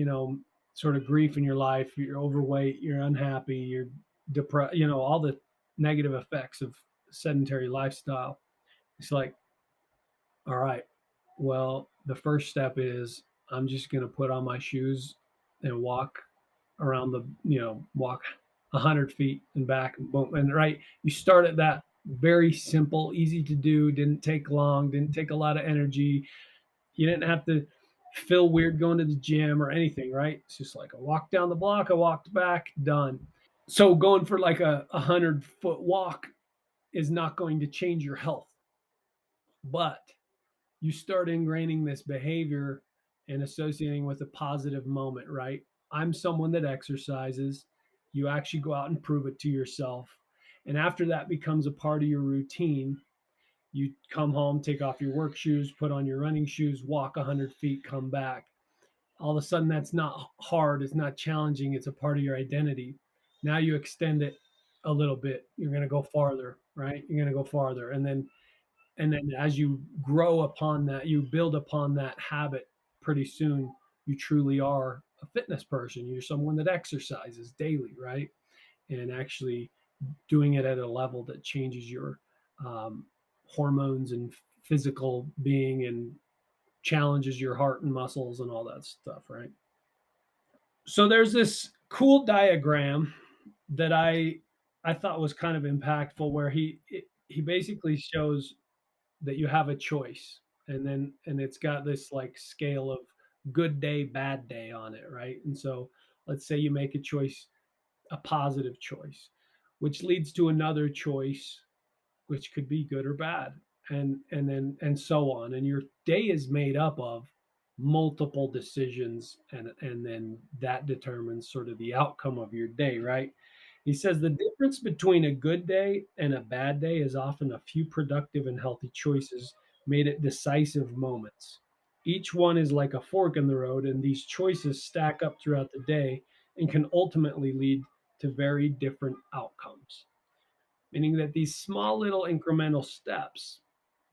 sort of grief in your life, you're overweight, you're unhappy, you're depressed, all the negative effects of sedentary lifestyle. It's like, all right, well, the first step is I'm just going to put on my shoes and walk around walk 100 feet and back, and boom. And right, you start at that very simple, easy to do, didn't take long, didn't take a lot of energy. You didn't have to feel weird going to the gym or anything, right? It's just like I walked down the block, I walked back, done. So going for like a 100-foot walk is not going to change your health, but you start ingraining this behavior and associating with a positive moment, right? I'm someone that exercises. You actually go out and prove it to yourself. And after that becomes a part of your routine, you come home, take off your work shoes, put on your running shoes, walk 100 feet, come back. All of a sudden, that's not hard. It's not challenging. It's a part of your identity. Now you extend it a little bit. You're going to go farther, right? You're going to go farther. And then as you grow upon that, you build upon that habit, pretty soon you truly are a fitness person. You're someone that exercises daily, right? And actually doing it at a level that changes your um, hormones and physical being, and challenges your heart and muscles and all that stuff, right? So there's this cool diagram that I thought was kind of impactful, where he basically shows that you have a choice, and it's got this like scale of good day, bad day on it, right? And so let's say you make a choice, a positive choice, which leads to another choice, which could be good or bad, and so on. And your day is made up of multiple decisions, and then that determines sort of the outcome of your day, right? He says the difference between a good day and a bad day is often a few productive and healthy choices made at decisive moments. Each one is like a fork in the road, and these choices stack up throughout the day and can ultimately lead to very different outcomes. Meaning that these small little incremental steps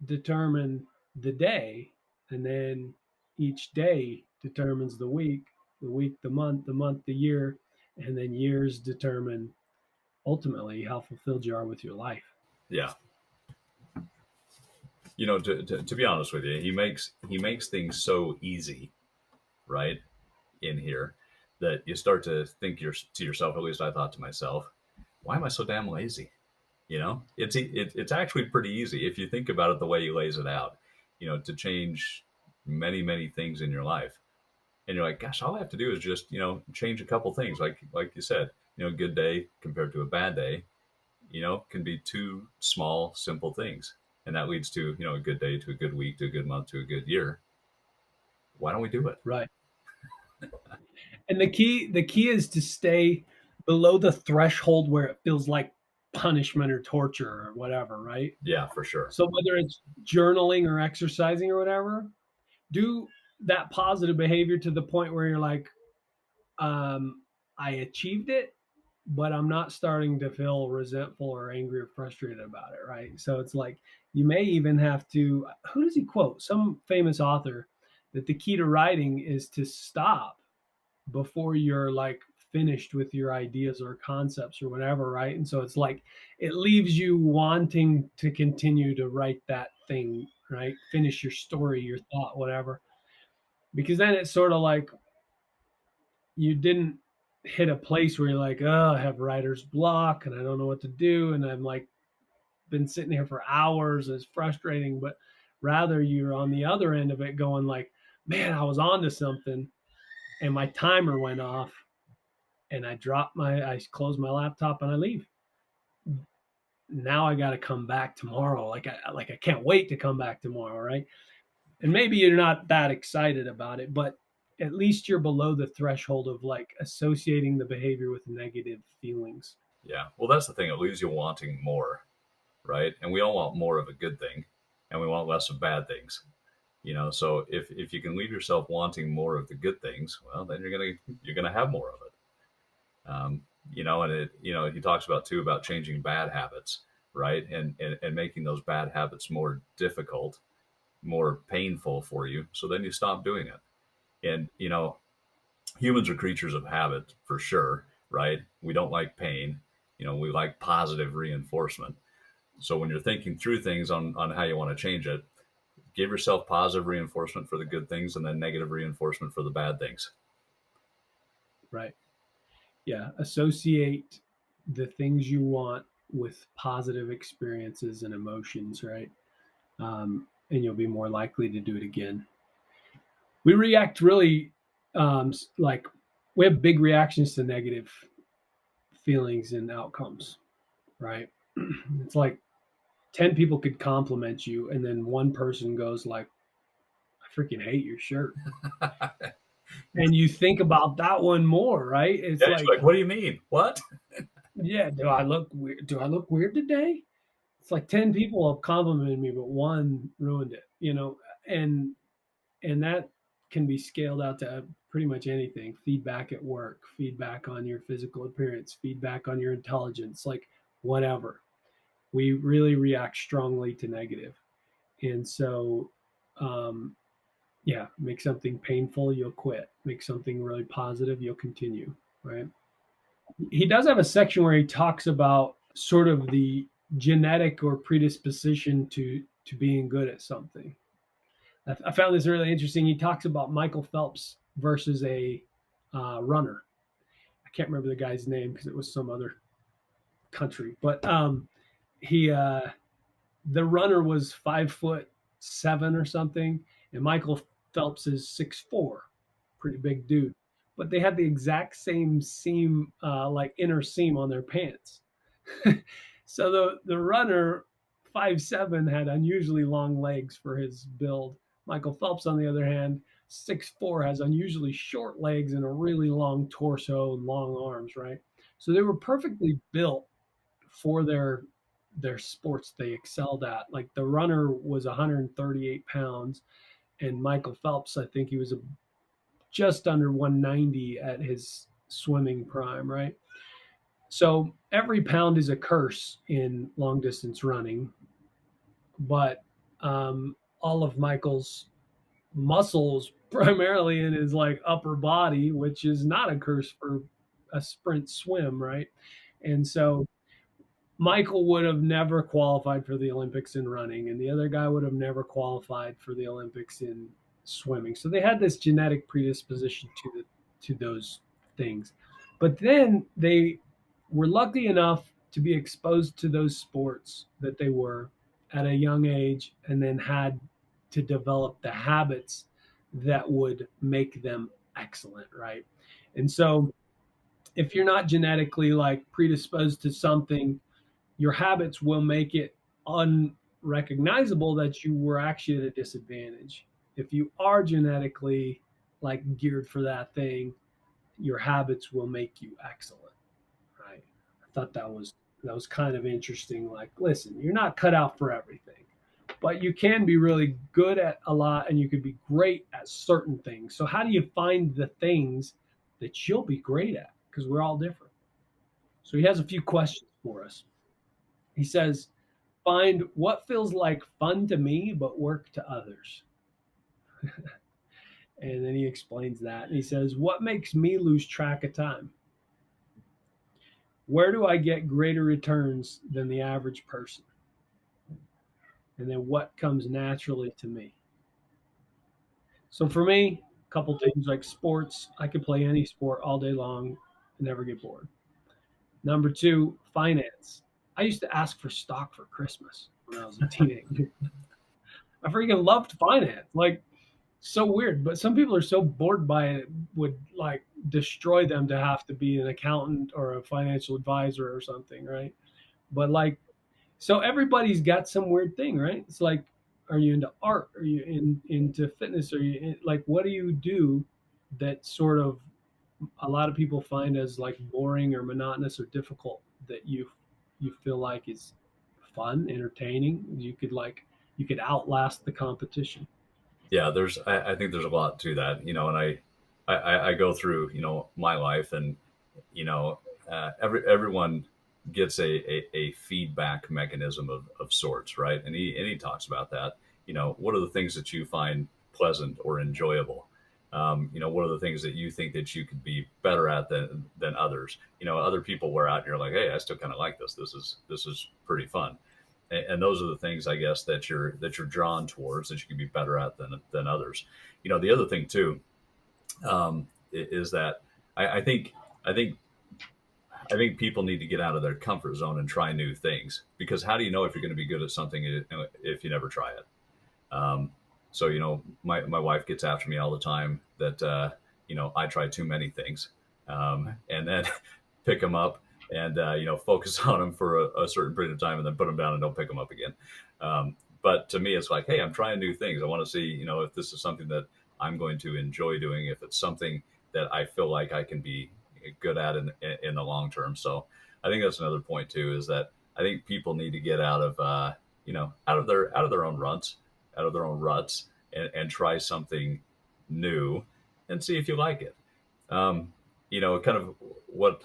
determine the day, and then each day determines the week, the month, the year, and then years determine ultimately how fulfilled you are with your life. Yeah. To be honest with you, he makes things so easy, right, in here, that you start to think to yourself, at least I thought to myself, why am I so damn lazy? It's actually pretty easy if you think about it the way he lays it out, to change many, many things in your life. And you're like, gosh, all I have to do is just, change a couple things. Like you said, good day compared to a bad day, can be two small, simple things. And that leads to, a good day, to a good week, to a good month, to a good year. Why don't we do it? Right. And the key is to stay below the threshold where it feels like punishment or torture or whatever, right? Yeah, for sure. So whether it's journaling or exercising or whatever, do that positive behavior to the point where you're like, I achieved it, but I'm not starting to feel resentful or angry or frustrated about it, right? So it's like you may even have to, who does he quote? Some famous author, that the key to writing is to stop before you're like finished with your ideas or concepts or whatever, right? And so it's like it leaves you wanting to continue to write that thing, right? Finish your story, your thought, whatever. Because then it's sort of like you didn't hit a place where you're like, oh, I have writer's block and I don't know what to do. And I'm like, been sitting here for hours. It's frustrating, but rather you're on the other end of it going like, man, I was on to something and my timer went off and I close my laptop and I leave. Now I got to come back tomorrow. Like I can't wait to come back tomorrow. Right. And maybe you're not that excited about it, but at least you're below the threshold of like associating the behavior with negative feelings. Yeah. Well, that's the thing. It leaves you wanting more, right? And we all want more of a good thing, and we want less of bad things. So if you can leave yourself wanting more of the good things, well, then you're gonna have more of it. And he talks about too about changing bad habits, right? And making those bad habits more difficult, more painful for you. So then you stop doing it. And humans are creatures of habit for sure, right? We don't like pain. We like positive reinforcement. So when you're thinking through things on how you want to change it, give yourself positive reinforcement for the good things and then negative reinforcement for the bad things. Right. Yeah. Associate the things you want with positive experiences and emotions, right? And you'll be more likely to do it again. We react really like we have big reactions to negative feelings and outcomes, right? It's like 10 people could compliment you and then one person goes like, I freaking hate your shirt. And you think about that one more, right? It's like, what do you mean? What? Yeah, do I look weird? Do I look weird today? It's like 10 people have complimented me, but one ruined it, and that can be scaled out to pretty much anything. Feedback at work, feedback on your physical appearance, feedback on your intelligence, like whatever. We really react strongly to negative. And so, yeah, make something painful, you'll quit. Make something really positive, you'll continue, right? He does have a section where he talks about sort of the genetic or predisposition to being good at something. I found this really interesting. He talks about Michael Phelps versus a runner. I can't remember the guy's name because it was some other country, but the runner was 5'7" or something, and Michael Phelps is 6'4", pretty big dude. But they had the exact same seam, like inner seam on their pants. So the runner 5'7" had unusually long legs for his build. Michael Phelps, on the other hand, 6'4", has unusually short legs and a really long torso and long arms, right? So they were perfectly built for their sports they excelled at. Like the runner was 138 pounds, and Michael Phelps, I think he was just under 190 at his swimming prime, right? So every pound is a curse in long distance running, but all of Michael's muscles primarily in his like upper body, which is not a curse for a sprint swim, right? And so Michael would have never qualified for the Olympics in running, and the other guy would have never qualified for the Olympics in swimming. So they had this genetic predisposition to those things. But then they were lucky enough to be exposed to those sports that they were at a young age, and then had to develop the habits that would make them excellent, right? And so if you're not genetically like predisposed to something, your habits will make it unrecognizable that you were actually at a disadvantage. If you are genetically like geared for that thing, your habits will make you excellent, right? I thought that was kind of interesting. Like, listen, you're not cut out for everything, but you can be really good at a lot and you could be great at certain things. So how do you find the things that you'll be great at? Because we're all different. So he has a few questions for us. He says, find what feels like fun to me but work to others. And then he explains that. And he says, what makes me lose track of time? Where do I get greater returns than the average person? And then what comes naturally to me? So for me, a couple things like sports, I could play any sport all day long and never get bored. Number two, finance. I used to ask for stock for Christmas when I was a teenager. I freaking loved finance. Like, so weird, but some people are so bored by it, it would like destroy them to have to be an accountant or a financial advisor or something, right? But like, so everybody's got some weird thing, right? It's like, are you into art? Are you into fitness? Are you like, what do you do that sort of a lot of people find as like boring or monotonous or difficult that you feel like is fun, entertaining? You could outlast the competition. Yeah, I think there's a lot to that, and I go through, my life, and you know, everyone gets a feedback mechanism of sorts, right? And he talks about that. What are the things that you find pleasant or enjoyable? What are the things that you think that you could be better at than others? Other people wear out, and you're like, hey, I still kind of like this. This is pretty fun. And those are the things, I guess, that you're drawn towards, that you can be better at than others. The other thing too, is that I think I think people need to get out of their comfort zone and try new things, because how do you know if you're going to be good at something if you never try it? So my wife gets after me all the time that I try too many things, and then pick them up and focus on them for a certain period of time, and then put them down and don't pick them up again. But to me, it's like, hey, I'm trying new things. I want to see if this is something that I'm going to enjoy doing, if it's something that I feel like I can be good at in the long term. So I think that's another point too, is that I think people need to get out of out of their own ruts, and try something new and see if you like it. Kind of what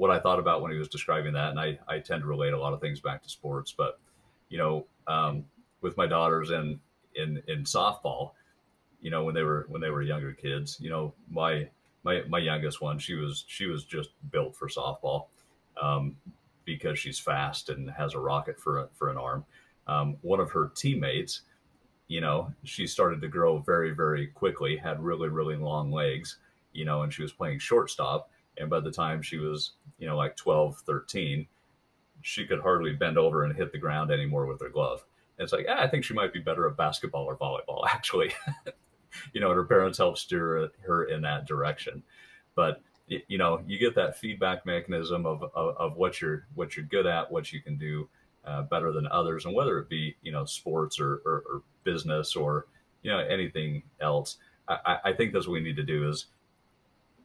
I thought about when he was describing that, and I tend to relate a lot of things back to sports, but with my daughters in softball, when they were younger kids, my youngest one, she was just built for softball, um, because she's fast and has a rocket for an arm. One of her teammates, she started to grow very, very quickly, had really, really long legs, and she was playing shortstop. And by the time she was, like 12, 13, she could hardly bend over and hit the ground anymore with her glove. And it's like, I think she might be better at basketball or volleyball, actually. And her parents helped steer her in that direction. But you get that feedback mechanism of what you're good at, what you can do better than others, and whether it be sports or business or anything else. I think that's what we need to do, is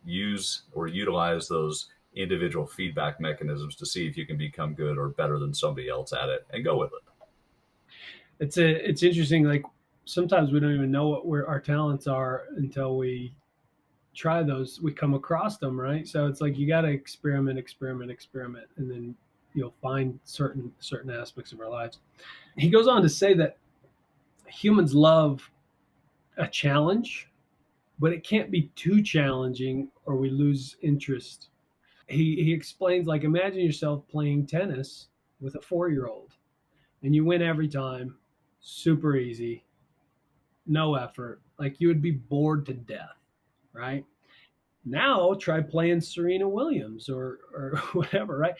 use or utilize those individual feedback mechanisms to see if you can become good or better than somebody else at it, and go with it. It's interesting. Like sometimes we don't even know what our talents are until we try those. We come across them, right? So it's like you got to experiment, experiment, experiment, and then you'll find certain aspects of our lives. He goes on to say that humans love a challenge, but it can't be too challenging or we lose interest. He explains, like, imagine yourself playing tennis with a 4-year old and you win every time, super easy, no effort. Like you would be bored to death, right? Now try playing Serena Williams or whatever, right?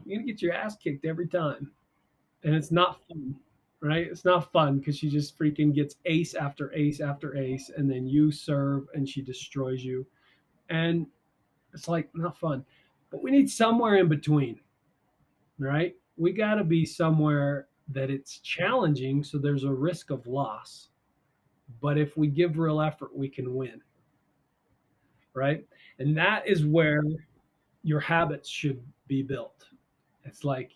You're gonna get your ass kicked every time, and it's not fun, right? It's not fun because she just freaking gets ace after ace after ace, and then you serve and she destroys you, and it's like not fun. But we need somewhere in between, right? We got to be somewhere that it's challenging, so there's a risk of loss. But if we give real effort, we can win, right? And that is where your habits should be built. It's like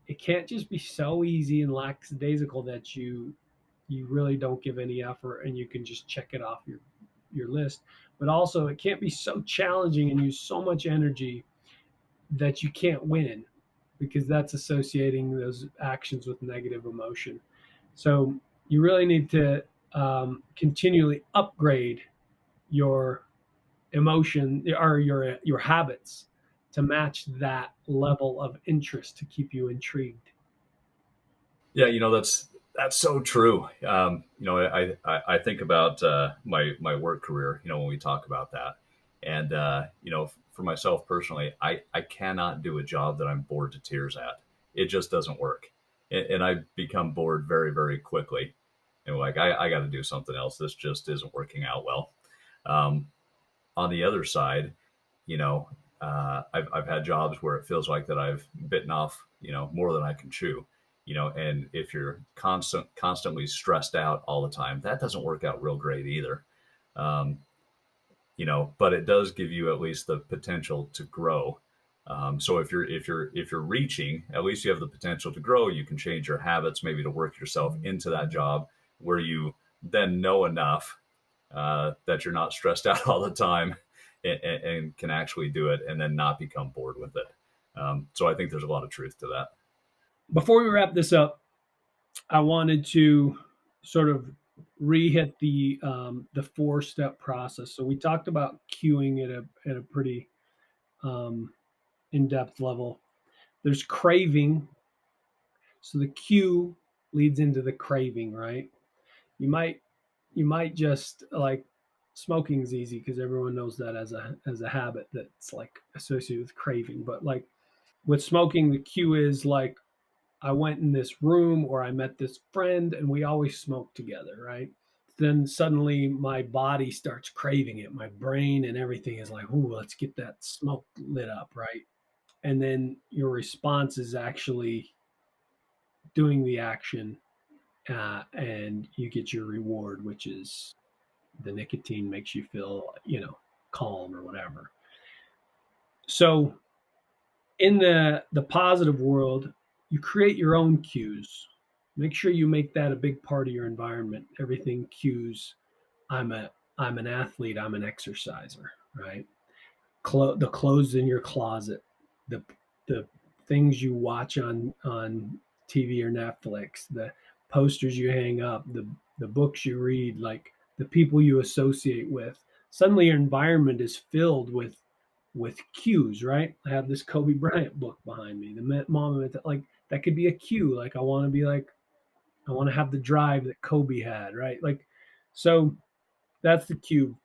it can't just be so easy and lackadaisical that you really don't give any effort and you can just check it off your list. But also it can't be so challenging and use so much energy that you can't win, because that's associating those actions with negative emotion. So you really need to continually upgrade your emotion or your habits to match that level of interest to keep you intrigued. Yeah, that's so true. I think about my work career. When we talk about that, and for myself personally, I cannot do a job that I'm bored to tears at. It just doesn't work, and I become bored very very quickly, and like I got to do something else. This just isn't working out well. Um, on the other side, you know, I've had jobs where it feels like that I've bitten off, more than I can chew, and if you're constantly stressed out all the time, that doesn't work out real great either. Um, but it does give you at least the potential to grow. So if you're reaching, at least you have the potential to grow. You can change your habits, maybe to work yourself into that job where you then know enough that you're not stressed out all the time, and can actually do it and then not become bored with it. So I think there's a lot of truth to that. Before we wrap this up, I wanted to sort of re-hit the 4-step process. So we talked about cueing at a pretty in-depth level. There's craving. So the cue leads into the craving, right? You might you might just like smoking's easy because everyone knows that as a habit that's like associated with craving. But like with smoking, the cue is like I went in this room or I met this friend and we always smoke together, right? Then suddenly my body starts craving it. My brain and everything is like, "Ooh, let's get that smoke lit up," right? And then your response is actually doing the action, and you get your reward, which is the nicotine makes you feel, calm or whatever. So in the positive world, you create your own cues. Make sure you make that a big part of your environment. Everything cues. I'm a I'm an athlete. I'm an exerciser. Right. The clothes in your closet. The the things you watch on TV or Netflix. The posters you hang up. The books you read. Like the people you associate with. Suddenly, your environment is filled with cues, right? I have this Kobe Bryant book behind me. The moment like that could be a cue. Like I want to have the drive that Kobe had, right? Like so that's the cue.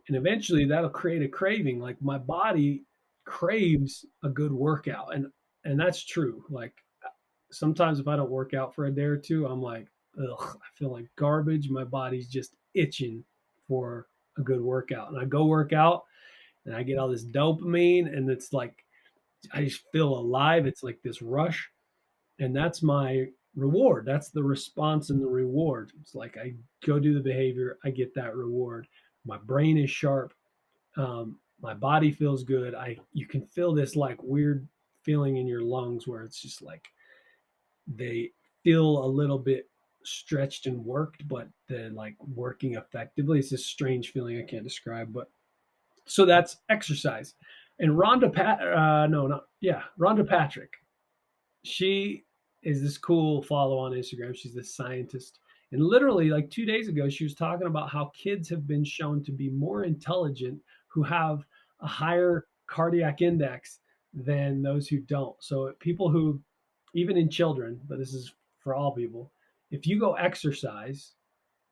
And eventually that'll create a craving. Like my body craves a good workout. And that's true. Like sometimes if I don't work out for a day or two, I'm like, ugh, I feel like garbage. My body's just itching for a good workout. And I go work out and I get all this dopamine and it's like I just feel alive. It's like this rush, and that's my reward. That's the response and the reward. It's like I go do the behavior, I get that reward. My brain is sharp. My body feels good. I You can feel this like weird feeling in your lungs where it's just like they feel a little bit stretched and worked, but then like working effectively. It's this strange feeling I can't describe, but so that's exercise. And no, not yeah, Rhonda Patrick. She is this cool follow on Instagram. She's this scientist. And literally, like 2 days ago, she was talking about how kids have been shown to be more intelligent who have a higher cardiac index than those who don't. So, people who, even in children, but this is for all people, if you go exercise,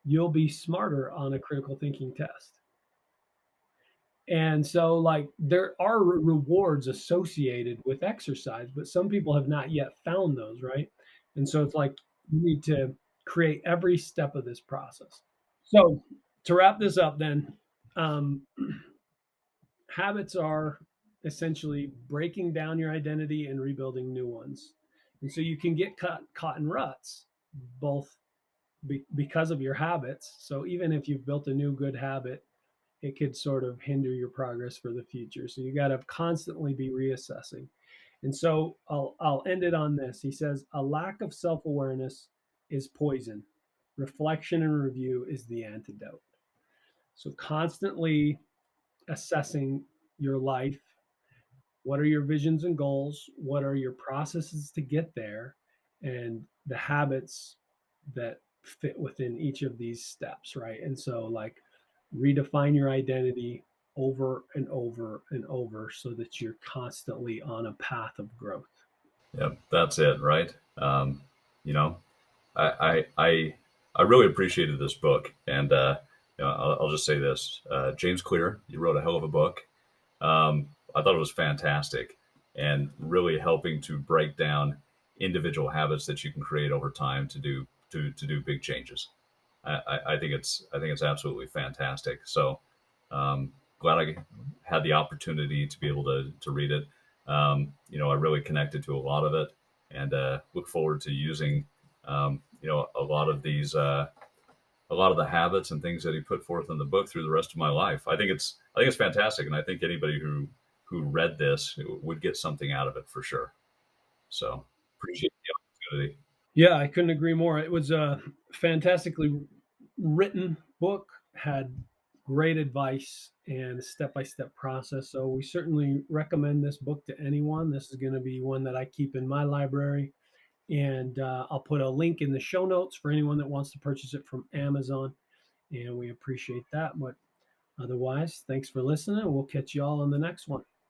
you'll be smarter on a critical thinking test. And so, like, there are rewards associated with exercise, but some people have not yet found those, right? And so it's like you need to create every step of this process. So, to wrap this up, then, um, habits are essentially breaking down your identity and rebuilding new ones. And so you can get caught in ruts, both because of your habits. So, even if you've built a new good habit, it could sort of hinder your progress for the future. So you got to constantly be reassessing. And so I'll end it on this. He says a lack of self-awareness is poison. Reflection and review is the antidote. So constantly assessing your life. What are your visions and goals? What are your processes to get there? And the habits that fit within each of these steps, right? And so like redefine your identity, over and over and over so that you're constantly on a path of growth. Yep, that's it, right? You know, I really appreciated this book, and I'll just say this: James Clear, you wrote a hell of a book. I thought it was fantastic, and really helping to break down individual habits that you can create over time to do big changes. I think it's absolutely fantastic. So glad I had the opportunity to be able to read it. I really connected to a lot of it, and look forward to using a lot of these a lot of the habits and things that he put forth in the book through the rest of my life. I think it's fantastic, and I think anybody who read this would get something out of it for sure. So appreciate the opportunity. Yeah, I couldn't agree more. It was a fantastically written book, had great advice and a step-by-step process. So we certainly recommend this book to anyone. This is going to be one that I keep in my library. And I'll put a link in the show notes for anyone that wants to purchase it from Amazon. And we appreciate that. But otherwise, thanks for listening. We'll catch you all on the next one.